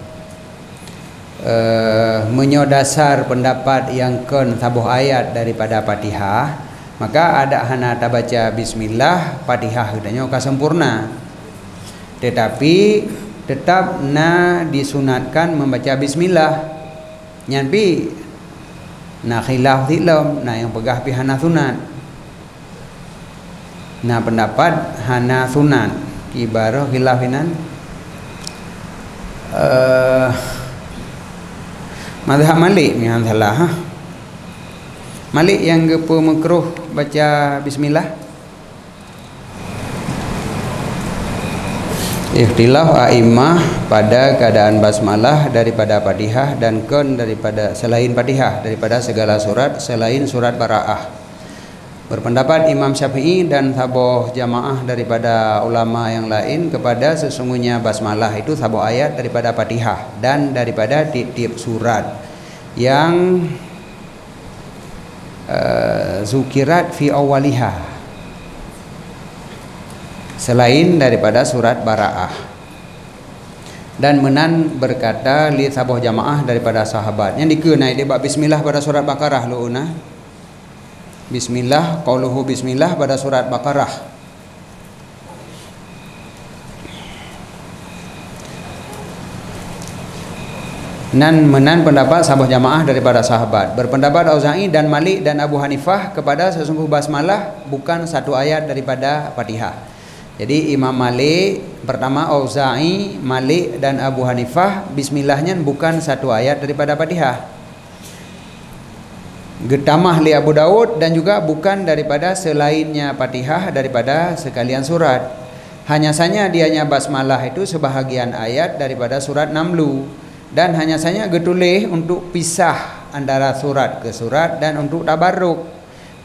Menyodasar pendapat yang kon sabuh ayat daripada Fatihah, maka ada hana tak baca bismillah Fatihah katanya ka sempurna. Tetapi tetap disunatkan membaca bismillah. Nyampi khilaf tilom yang pegah pi hana sunat. Pendapat hana sunat ibarat khilafinan mazhab Malik ni yang salah. Malik yang gepo makruh baca bismillah. Ikhtilaf a'immah pada keadaan basmalah daripada Fatihah dan kon daripada selain Fatihah, daripada segala surat selain surat Bara'ah. Berpendapat Imam Syafi'i dan saboh jamaah daripada ulama yang lain kepada sesungguhnya basmalah itu saboh ayat daripada Fatihah dan daripada tiap surat yang zukirat fi awwaliha selain daripada surat Bara'ah. Dan menan berkata li saboh jamaah daripada sahabat yang dikenai dia bismillah pada surat Baqarah lu una. Bismillah, qauluhu bismillah pada surat Baqarah. Menan pendapat sahabat jamaah daripada sahabat. Berpendapat Auza'i dan Malik dan Abu Hanifah kepada sesungguh basmalah bukan satu ayat daripada Fatihah. Jadi Imam Malik, pertama Auza'i, Malik dan Abu Hanifah bismillahnya bukan satu ayat daripada Fatihah. Getamah li Abu Daud dan juga bukan daripada selainnya Fatihah daripada sekalian surat. Hanya saja dianya basmalah itu sebahagian ayat daripada surat Namlu dan hanya saja getulih untuk pisah antara surat ke surat dan untuk tabarruk.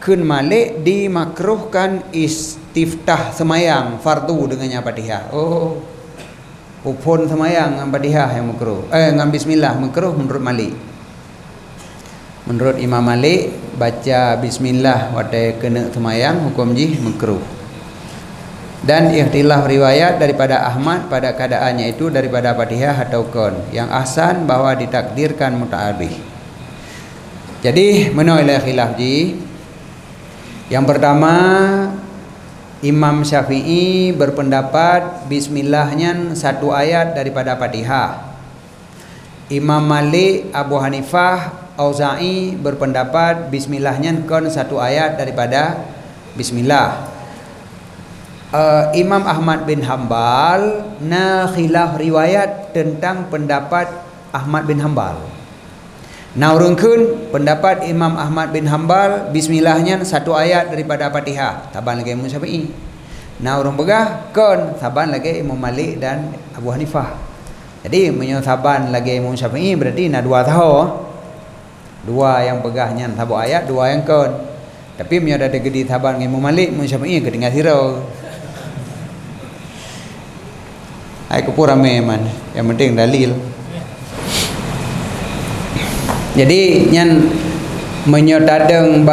Kun Malik dimakruhkan istiftah semayang fardu dengannya Fatihah. Oh, upun semayang dengan Fatihah yang makruh. Dengan bismillah makruh menurut Malik. Menurut Imam Malik baca bismillah wadai kena semayang hukum jih makruh. Dan ikhtilaf riwayat daripada Ahmad pada keadaannya itu daripada Fatihah atau kon. Yang ahsan bahwa ditakdirkan muta'abih. Jadi menolak khilaf ji. Yang pertama Imam Syafi'i berpendapat bismillahnya satu ayat daripada Fatihah. Imam Malik, Abu Hanifah Auza'i berpendapat bismillahnya kon satu ayat daripada bismillah. Imam Ahmad bin Hambal na khilaf riwayat tentang pendapat Ahmad bin Hambal. Naurungkeun pendapat Imam Ahmad bin Hambal bismillahnya satu ayat daripada Fatihah, taban lagi Imam Syafi'i. Naurung begah kon taban lagi Imam Malik dan Abu Hanifah. Jadi menyo taban lagi Imam Syafi'i berarti na dua tahu. Dua yang pegahnya satu ayat, dua yang kon. Tapi menyo ada gedi taban Imam Malik, Imam Syafi'i ketinggal sirau. Ai kupur rame man, yang penting dalil. Jadi nyan menyotadeng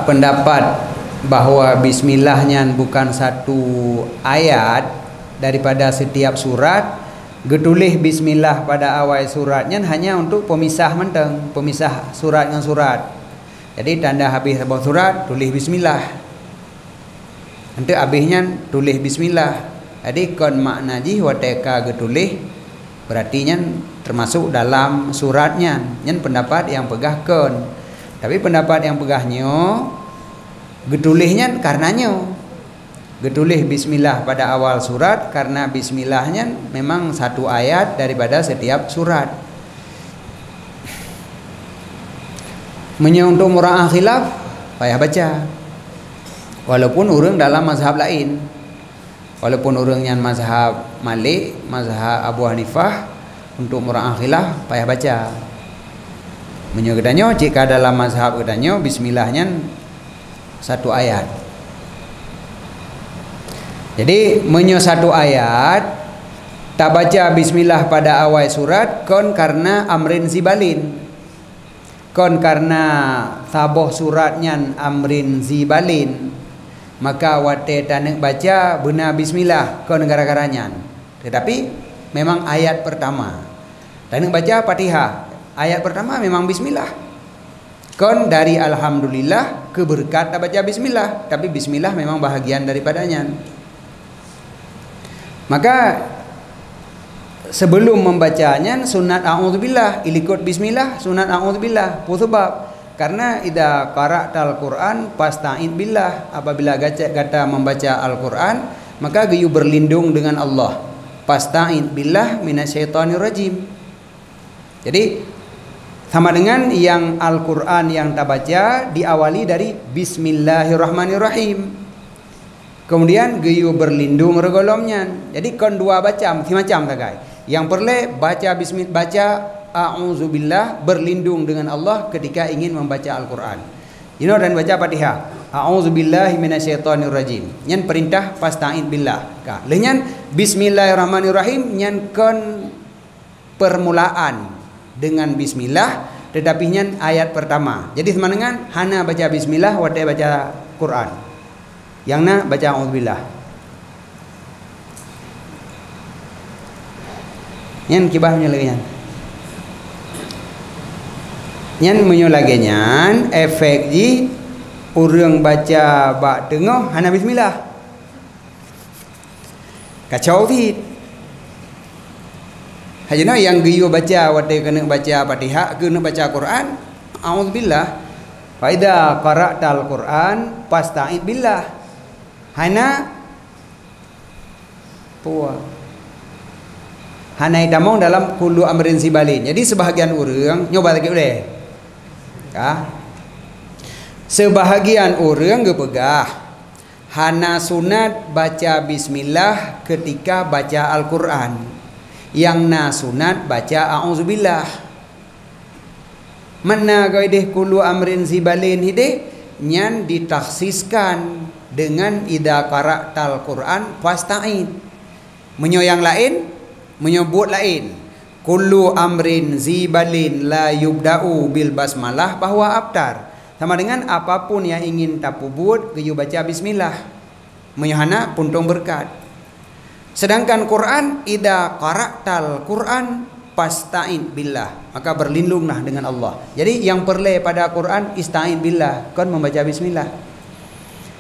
pendapat bahwa bismillahnya bukan satu ayat daripada setiap surat. Getulih bismillah pada awal suratnya hanya untuk pemisah menteng, pemisah surat dengan surat. Jadi tanda habis sebuah surat tulis bismillah. Nanti habisnya tulis bismillah. Jadi kon makna ji wateka getulih berarti termasuk dalam suratnya. Nyen pendapat yang pegah kon. Tapi pendapat yang pegahnya getulihnya karenanya getulih bismillah pada awal surat karena bismillahnya memang satu ayat daripada setiap surat. Untuk mura'ah khilaf payah baca. Walaupun orang dalam mazhab lain. Walaupun orangnya mazhab Malik, mazhab Abu Hanifah, untuk mura'ah khilaf payah baca. Katanya jika dalam mazhab katanya bismillahnya satu ayat. Jadi satu ayat tak baca bismillah pada awal surat kon karena amrin zibalin. Kon karena saboh suratnya amrin zibalin. Maka wate tanek baca benar bismillah kon gara-garanya. Tetapi memang ayat pertama. Tanek baca Fatihah. Ayat pertama memang bismillah. Kon dari alhamdulillah ke berkat tak baca bismillah, tapi bismillah memang bahagian daripadanya. Maka sebelum membacanya sunat a'udzubillah, ilikut bismillah, sunat a'udzubillah. Sebab karena idza qara'tal Qur'an fasta'id billah, apabila kata membaca Al-Qur'an maka geyu berlindung dengan Allah. Fasta'id billah minasyaitonir rajim. Jadi sama dengan yang Al-Qur'an yang tak baca diawali dari bismillahirrahmanirrahim. Kemudian geyu berlindung regolomnya. Jadi kon dua baca macam tagai. Yang perle baca bismillah, baca a'udzubillah, berlindung dengan Allah ketika ingin membaca Al-Qur'an. Dan baca Fatihah. A'udzubillahi minasyaitonirrajim. Nyan perintah fasta'id billah. Lenyan bismillahirrahmanirrahim nyan kon permulaan dengan bismillah, tetapi nyan ayat pertama. Jadi sama dengan hana baca bismillah wate baca Quran. Yang na baca a'udzubillah. Nyan kibahnya lagi nyan. Nyan menyo lagi nyan efek ji urang baca bak tengah hana bismillah. Kacau tit. Hajana yang giyo baca wate kena baca Fatihah, kena baca Quran, a'udzubillah. Fa idza qara'tal Quran fasta'id billah. Hana puah. Hana idamong dalam kullu amrin sibalin. Jadi sebahagian orang nyoba lagi boleh. Sebahagian orang gepegah hana sunat baca bismillah ketika baca Al-Quran. Yang na sunat baca a'udzubillah. Mana gaideh kullu amrin sibalin hideh nyan ditaksiskan dengan idza qara'tal Quran fasta'id. Menyo yang lain menyebut lain. Kullu amrin zibalin la yubda'u bil basmalah bahwa abtar. Sama dengan apapun yang ingin tapubut geyu baca bismillah. Menyohana puntung berkat. Sedangkan Quran idza qara'tal Quran fasta'id billah, maka berlindunglah dengan Allah. Jadi yang perle pada Quran ista'id billah, kon membaca bismillah.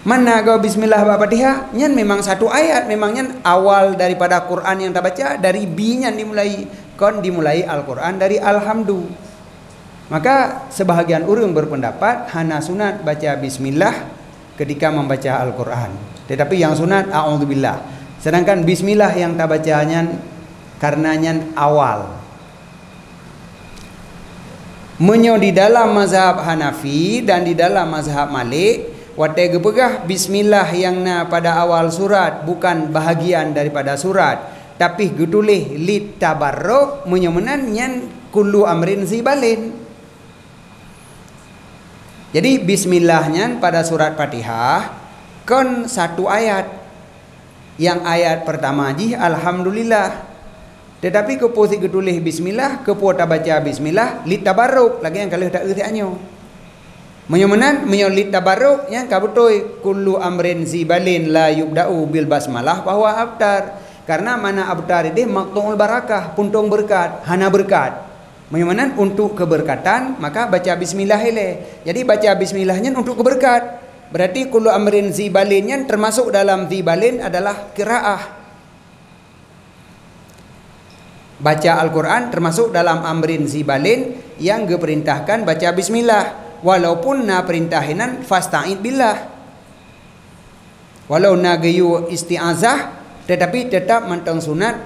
Mana kau bismillah Fatihah nyan memang satu ayat, memang nyan awal daripada Quran yang tak baca dari B nya dimulai, kon dimulai Al-Quran dari alhamdu. Maka sebahagian orang berpendapat hana sunat baca bismillah ketika membaca Al-Quran. Tetapi yang sunat a'udzubillah. Sedangkan bismillah yang tak bacanya karenanya awal. Menyo di dalam mazhab Hanafi dan di dalam mazhab Malik, watai gepegah bismillah yang na pada awal surat bukan bahagian daripada surat, tapi getulih lit tabarruk menyo menan nyan kullu amrin zibalin. Jadi bismillahnya pada surat Fatihah kon satu ayat. Yang ayat pertama ji alhamdulillah. Tetapi kepo si getulih bismillah, kepo tak baca bismillah, lit tabarruk lagi yang kalau tak erti anyo. Menyomenan menyolit tabarruk yang kabutoi kullu amrin zibalin la yubda'u bil basmalah bahwa abtar. Karena mana abtar ini maqtu'ul barakah, puntung berkat, hana berkat. Menyomenan untuk keberkatan maka baca bismillah ile. Jadi baca bismillahnya untuk keberkat. Berarti kullu amrin zibalinnya termasuk dalam zibalin adalah qiraah. Baca Al-Quran termasuk dalam amrin zibalin yang diperintahkan baca bismillah. Walaupun na perintahinan fasta'id billah. Walau na gayu isti'azah tetapi tetap mentang sunat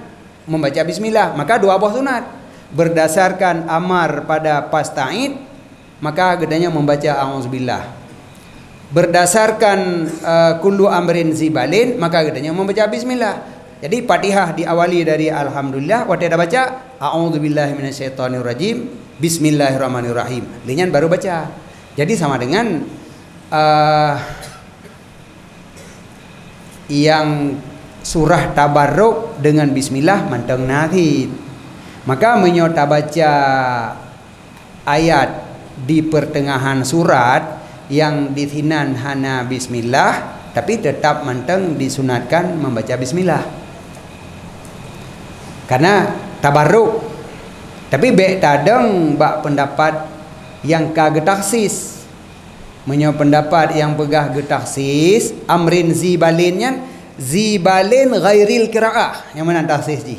membaca bismillah. Maka dua buah sunat. Berdasarkan amar pada fasta'id maka gedanya membaca a'udzubillah. Berdasarkan kullu amrin zibalin maka gedanya membaca bismillah. Jadi Fatihah diawali dari alhamdulillah, waktu dah baca a'udzubillahi minasyaitonirrajim, bismillahirrahmanirrahim. Linyan baru baca. Jadi sama dengan yang surah tabarruk dengan bismillah manteng nahid. Maka menyota baca ayat di pertengahan surat yang dithinan hana bismillah tapi tetap manteng disunatkan membaca bismillah. Karena tabarruk. Tapi baik tadeng bak pendapat yang kagetaksis. Menyo pendapat yang pegah getaksis amrin zibalinnya zibalin ghairil qiraah. Yang mana taksis ji?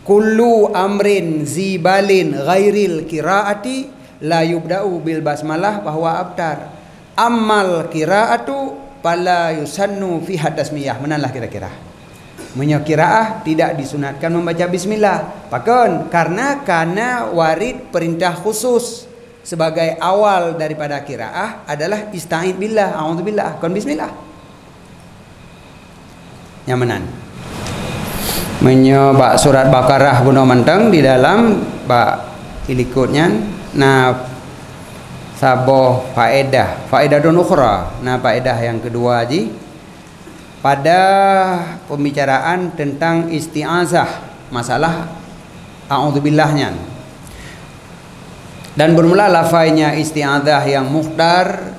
Kullu amrin zibalin ghairil qiraati la yubda'u bil basmalah bahwa abtar. Ammal qiraatu fala yusannu fi hadasmiyah. Menalah kira-kira. Menyokiraah tidak disunatkan membaca bismillah. Pakon karena warid perintah khusus sebagai awal daripada kiraah adalah ista'id billah, a'udzubillah, kon bismillah. Nyamanan. Menyoba surat Baqarah guna menteng di dalam bak ilikutnya. Nah saboh faedah don ukhra. Nah faedah yang kedua ji pada pembicaraan tentang isti'azah, masalah a'udzubillahnya. Dan bermula lafaznya isti'azah yang mukhtar,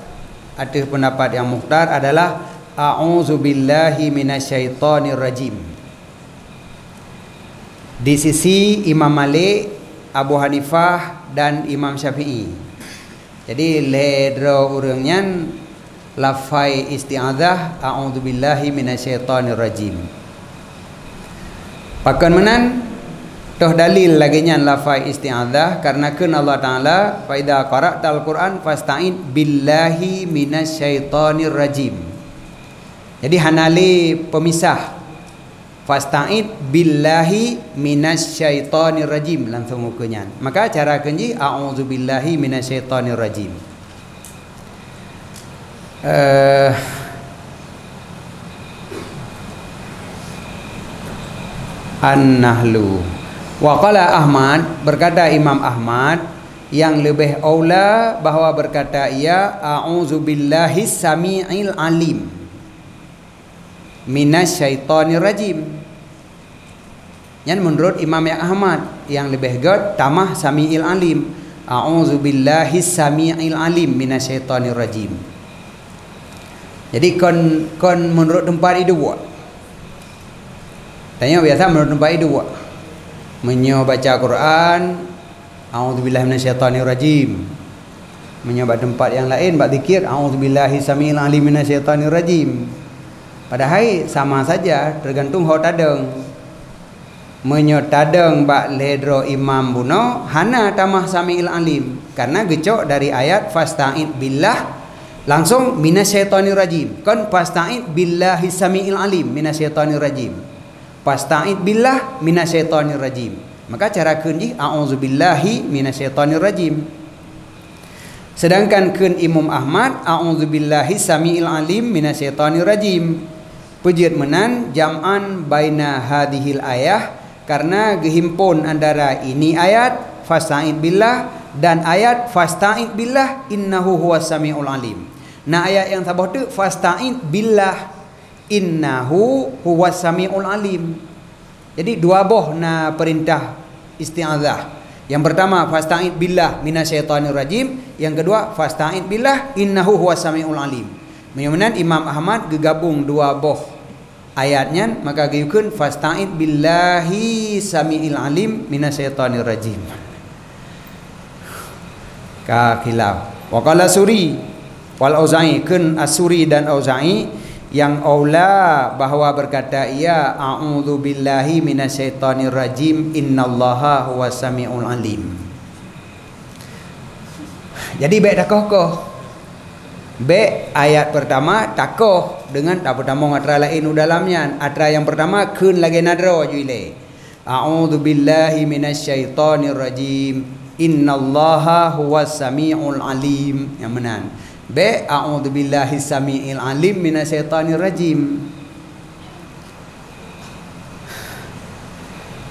ada pendapat yang mukhtar adalah a'udzubillahi minasyaitonir rajim. Di sisi Imam Malik, Abu Hanifah dan Imam Syafi'i. Jadi ledro urangnya lafai isti'adzah a'udzubillahi minasyaitonir rajim. Pakan menan toh dalil lagi nya lafai isti'adzah karena kan Allah Taala fa idza qara'tal Qur'an fasta'id billahi minasyaitonir rajim. Jadi hanali pemisah fasta'id billahi minasyaitonir rajim langsung mukanya. Maka cara kenji a'udzubillahi minasyaitonir rajim. An-Nahlu. Wa qala Ahmad, berkata Imam Ahmad, yang lebih aula bahwa berkata ia a'udzubillahi samiil alim minasyaitonir rajim. Yang menurut Imam Ahmad yang lebih god tamah samiil alim, a'udzubillahi samiil alim minasyaitonir rajim. Jadi kon menurut tempat itu buat. Tanya biasa menurut tempat itu buat. Menyo baca Quran, a'udzubillahi minasyaitonir rajim. Menyo tempat yang lain bak zikir, a'udzubillahi samiil alim minasyaitonir rajim. Padahal sama saja tergantung hau tadeng. menyotadeng bak ledro imam buno hana tamah samiil alim karena gecok dari ayat fasta'id billah langsung minasyaitonir rajim kan fasta'id billahi samiil alim minasyaitonir rajim fasta'id billah minasyaitonir rajim maka cara keun a'udzubillahi minasyaitonir rajim sedangkan keun Imam Ahmad a'udzubillahi samiil alim minasyaitonir rajim pejit menan jam'an baina hadhil ayah karena gehimpun antara ini ayat fasta'id billah dan ayat fasta'id billah innahu huwas samiul alim. Nah ayat yang sabah tu fasta'id billah innahu huwas samiul alim. Jadi dua boh na perintah isti'adzah. Yang pertama fasta'id billah minasyaitonir rajim, yang kedua fasta'id billah innahu huwas samiul alim. Menyamanan Imam Ahmad gegabung dua boh ayatnya maka gayukeun fasta'id billahi samiil alim minasyaitonir rajim ka khilaf wa qala suri wal auza'i keun as-suri dan auza'i yang aula bahwa berkata ia a'udzu billahi minasyaitonir rajim innallaha huwas samiul alim. Jadi baik takoh B ayat pertama takoh dengan tak pertama atra lain dalamnya atra yang pertama keun lagi nadro juile a'udzu billahi minasyaitonir rajim innallaha huwas samiul alim yang menan B a'udzu billahi samiil alim minasyaitonir rajim.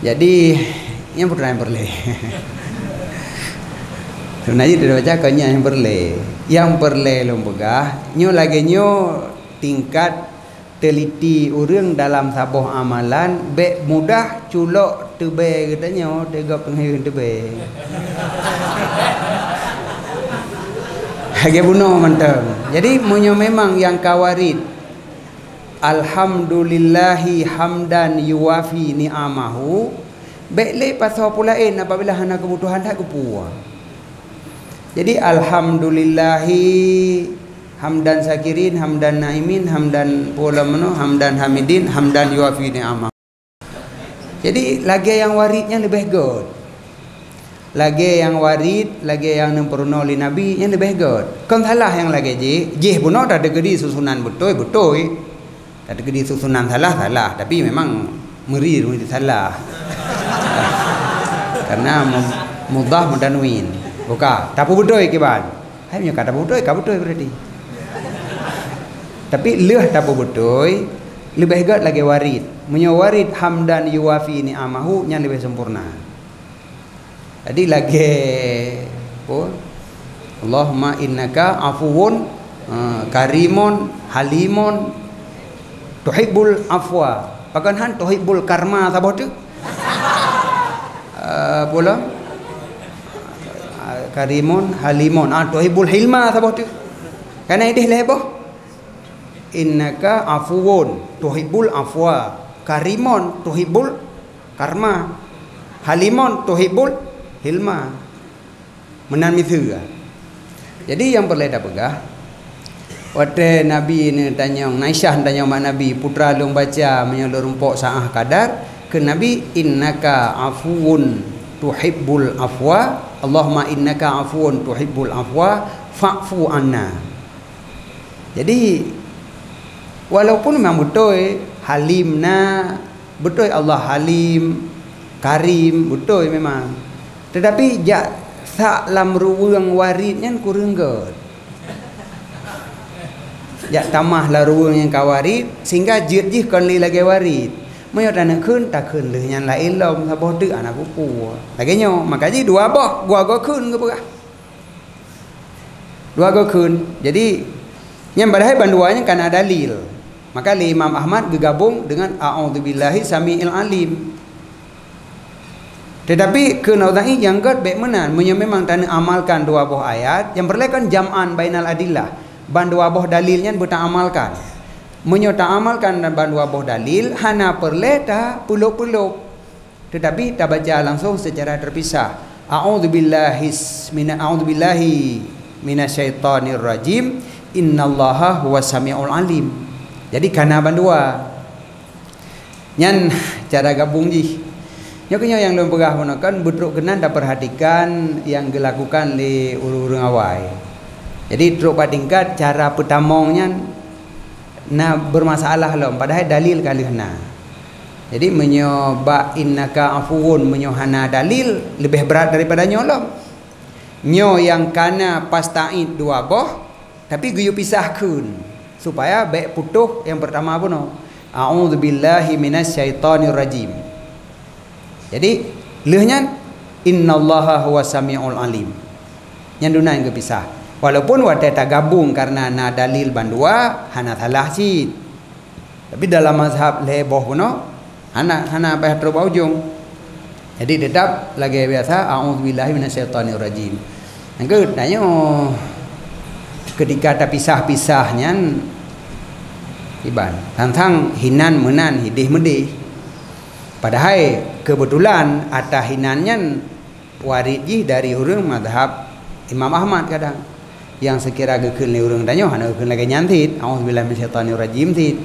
Jadi yang pertama yang berleh sebenarnya tidak baca kanya yang berle lombegah nyo lagi nyo tingkat teliti urang dalam saboh amalan be mudah culok tebe katanya tegak penghir tebe hage buno mantap. Jadi munyo memang yang kawarid alhamdulillahi hamdan yuwafi ni'amahu be le pasal pulain apabila hana kebutuhan tak kepuah. Jadi alhamdulillahi hamdan sakirin, hamdan naimin, hamdan polamano, hamdan hamidin, hamdan yuafi ni'amah. Jadi lagi yang waridnya lebih good. Lagi yang warid, lagi yang nemperuno li nabi yang lebih good. Kan salah yang lagi jih buno tak ada gedi susunan betul. Tak ada gedi susunan salah, tapi memang merir salah. Karena mudah mudanwin. Buka, tapu betul kiban. Hai punya kata betul, betul berarti. Tapi leh tapu betul lebih hebat lagi warid. Punya warid hamdan yuwafi ni'amahu yang lebih sempurna. Jadi lagi apa? Allahumma innaka afuwun karimun halimun tuhibbul afwa. Bahkan han tuhibbul karma sabah tu. Pula karimun halimun tuhibul hilma sabah tu karena idih leboh innaka afuwun tuhibul afwa karimun tuhibul karma halimun tuhibul hilma menan mithu. Jadi yang perlu dah pegah waktu Nabi ni tanya Aisyah tanya mak Nabi putra long baca menyolor rumpok saah kadar ke Nabi innaka afuwun tuhibbul afwa Allahumma innaka afuwun tuhibbul afwa fa'fu anna. Jadi walaupun memang betul halimna betul Allah halim karim betul memang tetapi jak sak lam ruang waridnya kurang god jak tamah la ruang yang kawarid sehingga jih kon li lagi warid mai ada nak keun tak keun leh yang lain lom saboh tu anak pupu lagi nyo makanya dua boh gua keun ke apa dua keun. Jadi yang padahal banduanya kan ada dalil maka li Imam Ahmad gegabung dengan a'udzubillahi samiil alim. Tetapi kenaudai yang god baik menan memang tanah amalkan dua boh ayat yang berlakan jam'an bainal adillah ban dua boh dalilnya buta amalkan menyota amalkan dan dua boh dalil hana perleta puluk-puluk tetapi tak baca langsung secara terpisah a'udzubillahi minasyaitonir rajim innallaha huwas samiul alim. Jadi kana bandua nyan cara gabung ji Nyonya yang belum pegah menakan budruk kenan dah perhatikan yang dilakukan di urang awai. Jadi truk patingkat cara pertamanya na bermasalah lom padahal dalil kali hana. Jadi menyoba innaka afuun menyohana dalil lebih berat daripada nyolom. Nyo yang kana pasta'id dua boh tapi guyu pisahkan supaya baik putuh yang pertama apa no? A'udzubillahi minasyaitonir rajim. Jadi lehnya innallaha huwas samiul alim. Yang duna yang kepisah. Walaupun wadah tak gabung karena na dalil bandua hana salah sih. Tapi dalam mazhab leboh kuno hana apa terus ujung. Jadi tetap lagi biasa a'udzubillahi minasyaitonir rajim. Yang kedanya ketika ada pisah-pisahnya iban tentang hinan menan hidih medih. Padahal kebetulan ada hinannya waridji dari orang mazhab Imam Ahmad kadang yang sekira gekeun ni urang danyo hana gekeun lagi nyantit auzubillahi minasyaitonir rajim tit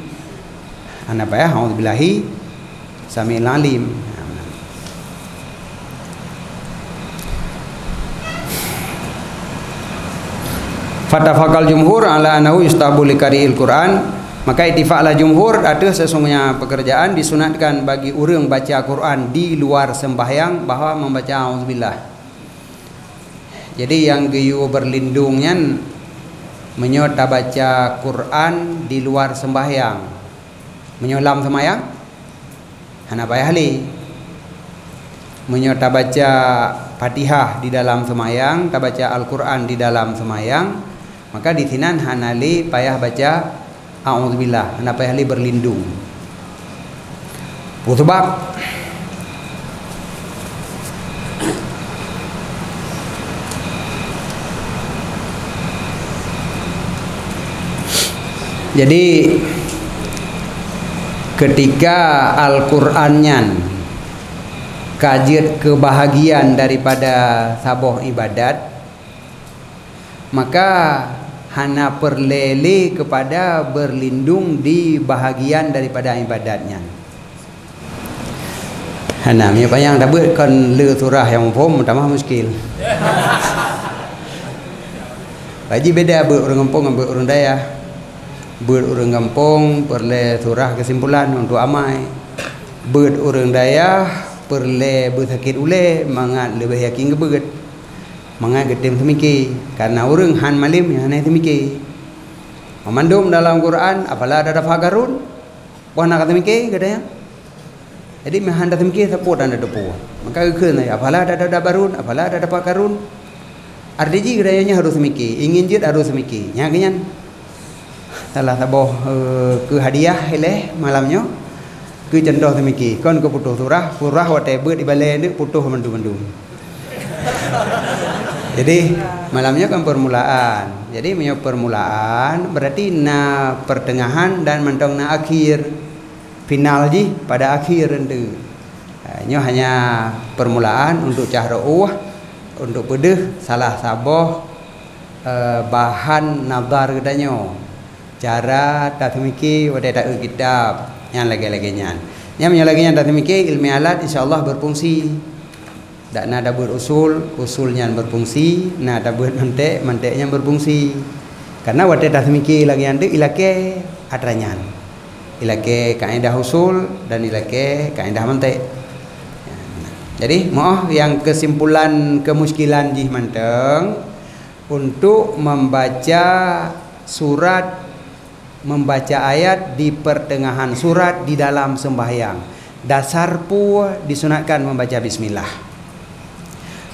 ana pa ya auzubillahi samiil alim. Fatafaqal jumhur ala annahu yustahabu liqari'il Quran. Maka ittifaqlah jumhur ada sesungguhnya pekerjaan disunatkan bagi orang baca Quran di luar sembahyang bahwa membaca auzubillah. Jadi yang geyu berlindungnya menyota baca Quran di luar sembahyang. Menyolam sembahyang hana payah li. Menyota baca Fatihah di dalam sembahyang, tak baca Al-Quran di dalam sembahyang, maka di sinan hana li payah baca a'udzubillah, hana payah li berlindung. Sebab jadi ketika Al-Qur'annya kajian kebahagiaan daripada saboh ibadat, maka hana perlele kepada berlindung di bahagian daripada ibadatnya. Hana mi payang dabut kon le surah yang pom tambah muskil. Haji beda ber orang kampung dengan ber orang daya. Ber orang kampung perle surah kesimpulan untuk amai. Ber orang daya perle bersakit ule mangat lebih yakin kebeget. Mangat getem semiki karena orang han malim yang aneh semiki. Memandum dalam Quran apalah ada fagarun. Wah nak kata semiki katanya. Jadi mehan dah semiki saput anda depu. Maka keun apalah ada barun, apalah ada fagarun. Artiji katanya harus semiki, ingin jid harus semiki. Nya kenyan. Salah saboh ke hadiah eleh malamnya. Ke contoh semiki, kon ke putuh surah wate beut di balai ni putuh mandu-mandu. Jadi malamnya kan permulaan. Jadi punya permulaan berarti na pertengahan dan mentong na akhir. Final ji pada akhir rendu. Nyo hanya permulaan untuk cahro'uh, untuk pedeh salah saboh bahan nazar kedanyo. Cara tatmiki wate tak kitab yang lagi-laginya. Yang menyalaginya tatmiki ilmi alat insyaallah berfungsi. Tak nak dabut usulnya berfungsi, nak dabut manteknya berfungsi. Karena waktu dah semiki lagi anda ilake adranyan, ilake kaedah usul dan ilake kaedah mantek. Jadi mohon yang kesimpulan kemuskilan jih manteng untuk membaca surat, membaca ayat di pertengahan surat di dalam sembahyang. Dasar pun disunatkan membaca bismillah.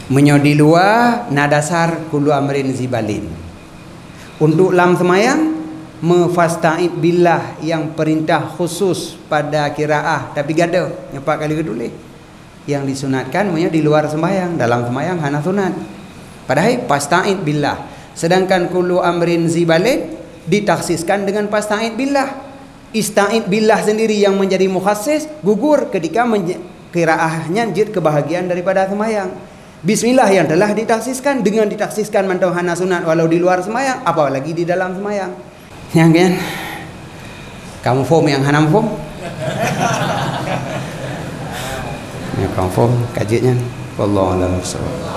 Menyodi luar na dasar kulu amrin zibalin. Untuk lam semayang mefasta'id billah yang perintah khusus pada kiraah tapi gada nyepak kali kedua yang disunatkan punya di luar sembahyang, dalam sembahyang hana sunat. Padahal fasta'id billah. Sedangkan kulu amrin zibalin ditaksiskan dengan fasta'id billah. Ista'id billah sendiri yang menjadi mukhassis gugur ketika kiraahnya jid kebahagiaan daripada sembahyang. Bismillah yang telah ditaksiskan dengan ditaksiskan mantau hana sunat walau di luar semayang, apalagi di dalam semayang. Yang kan? Kamu form yang hana form? confirm kajiannya. Wallahu a'lam bishawab.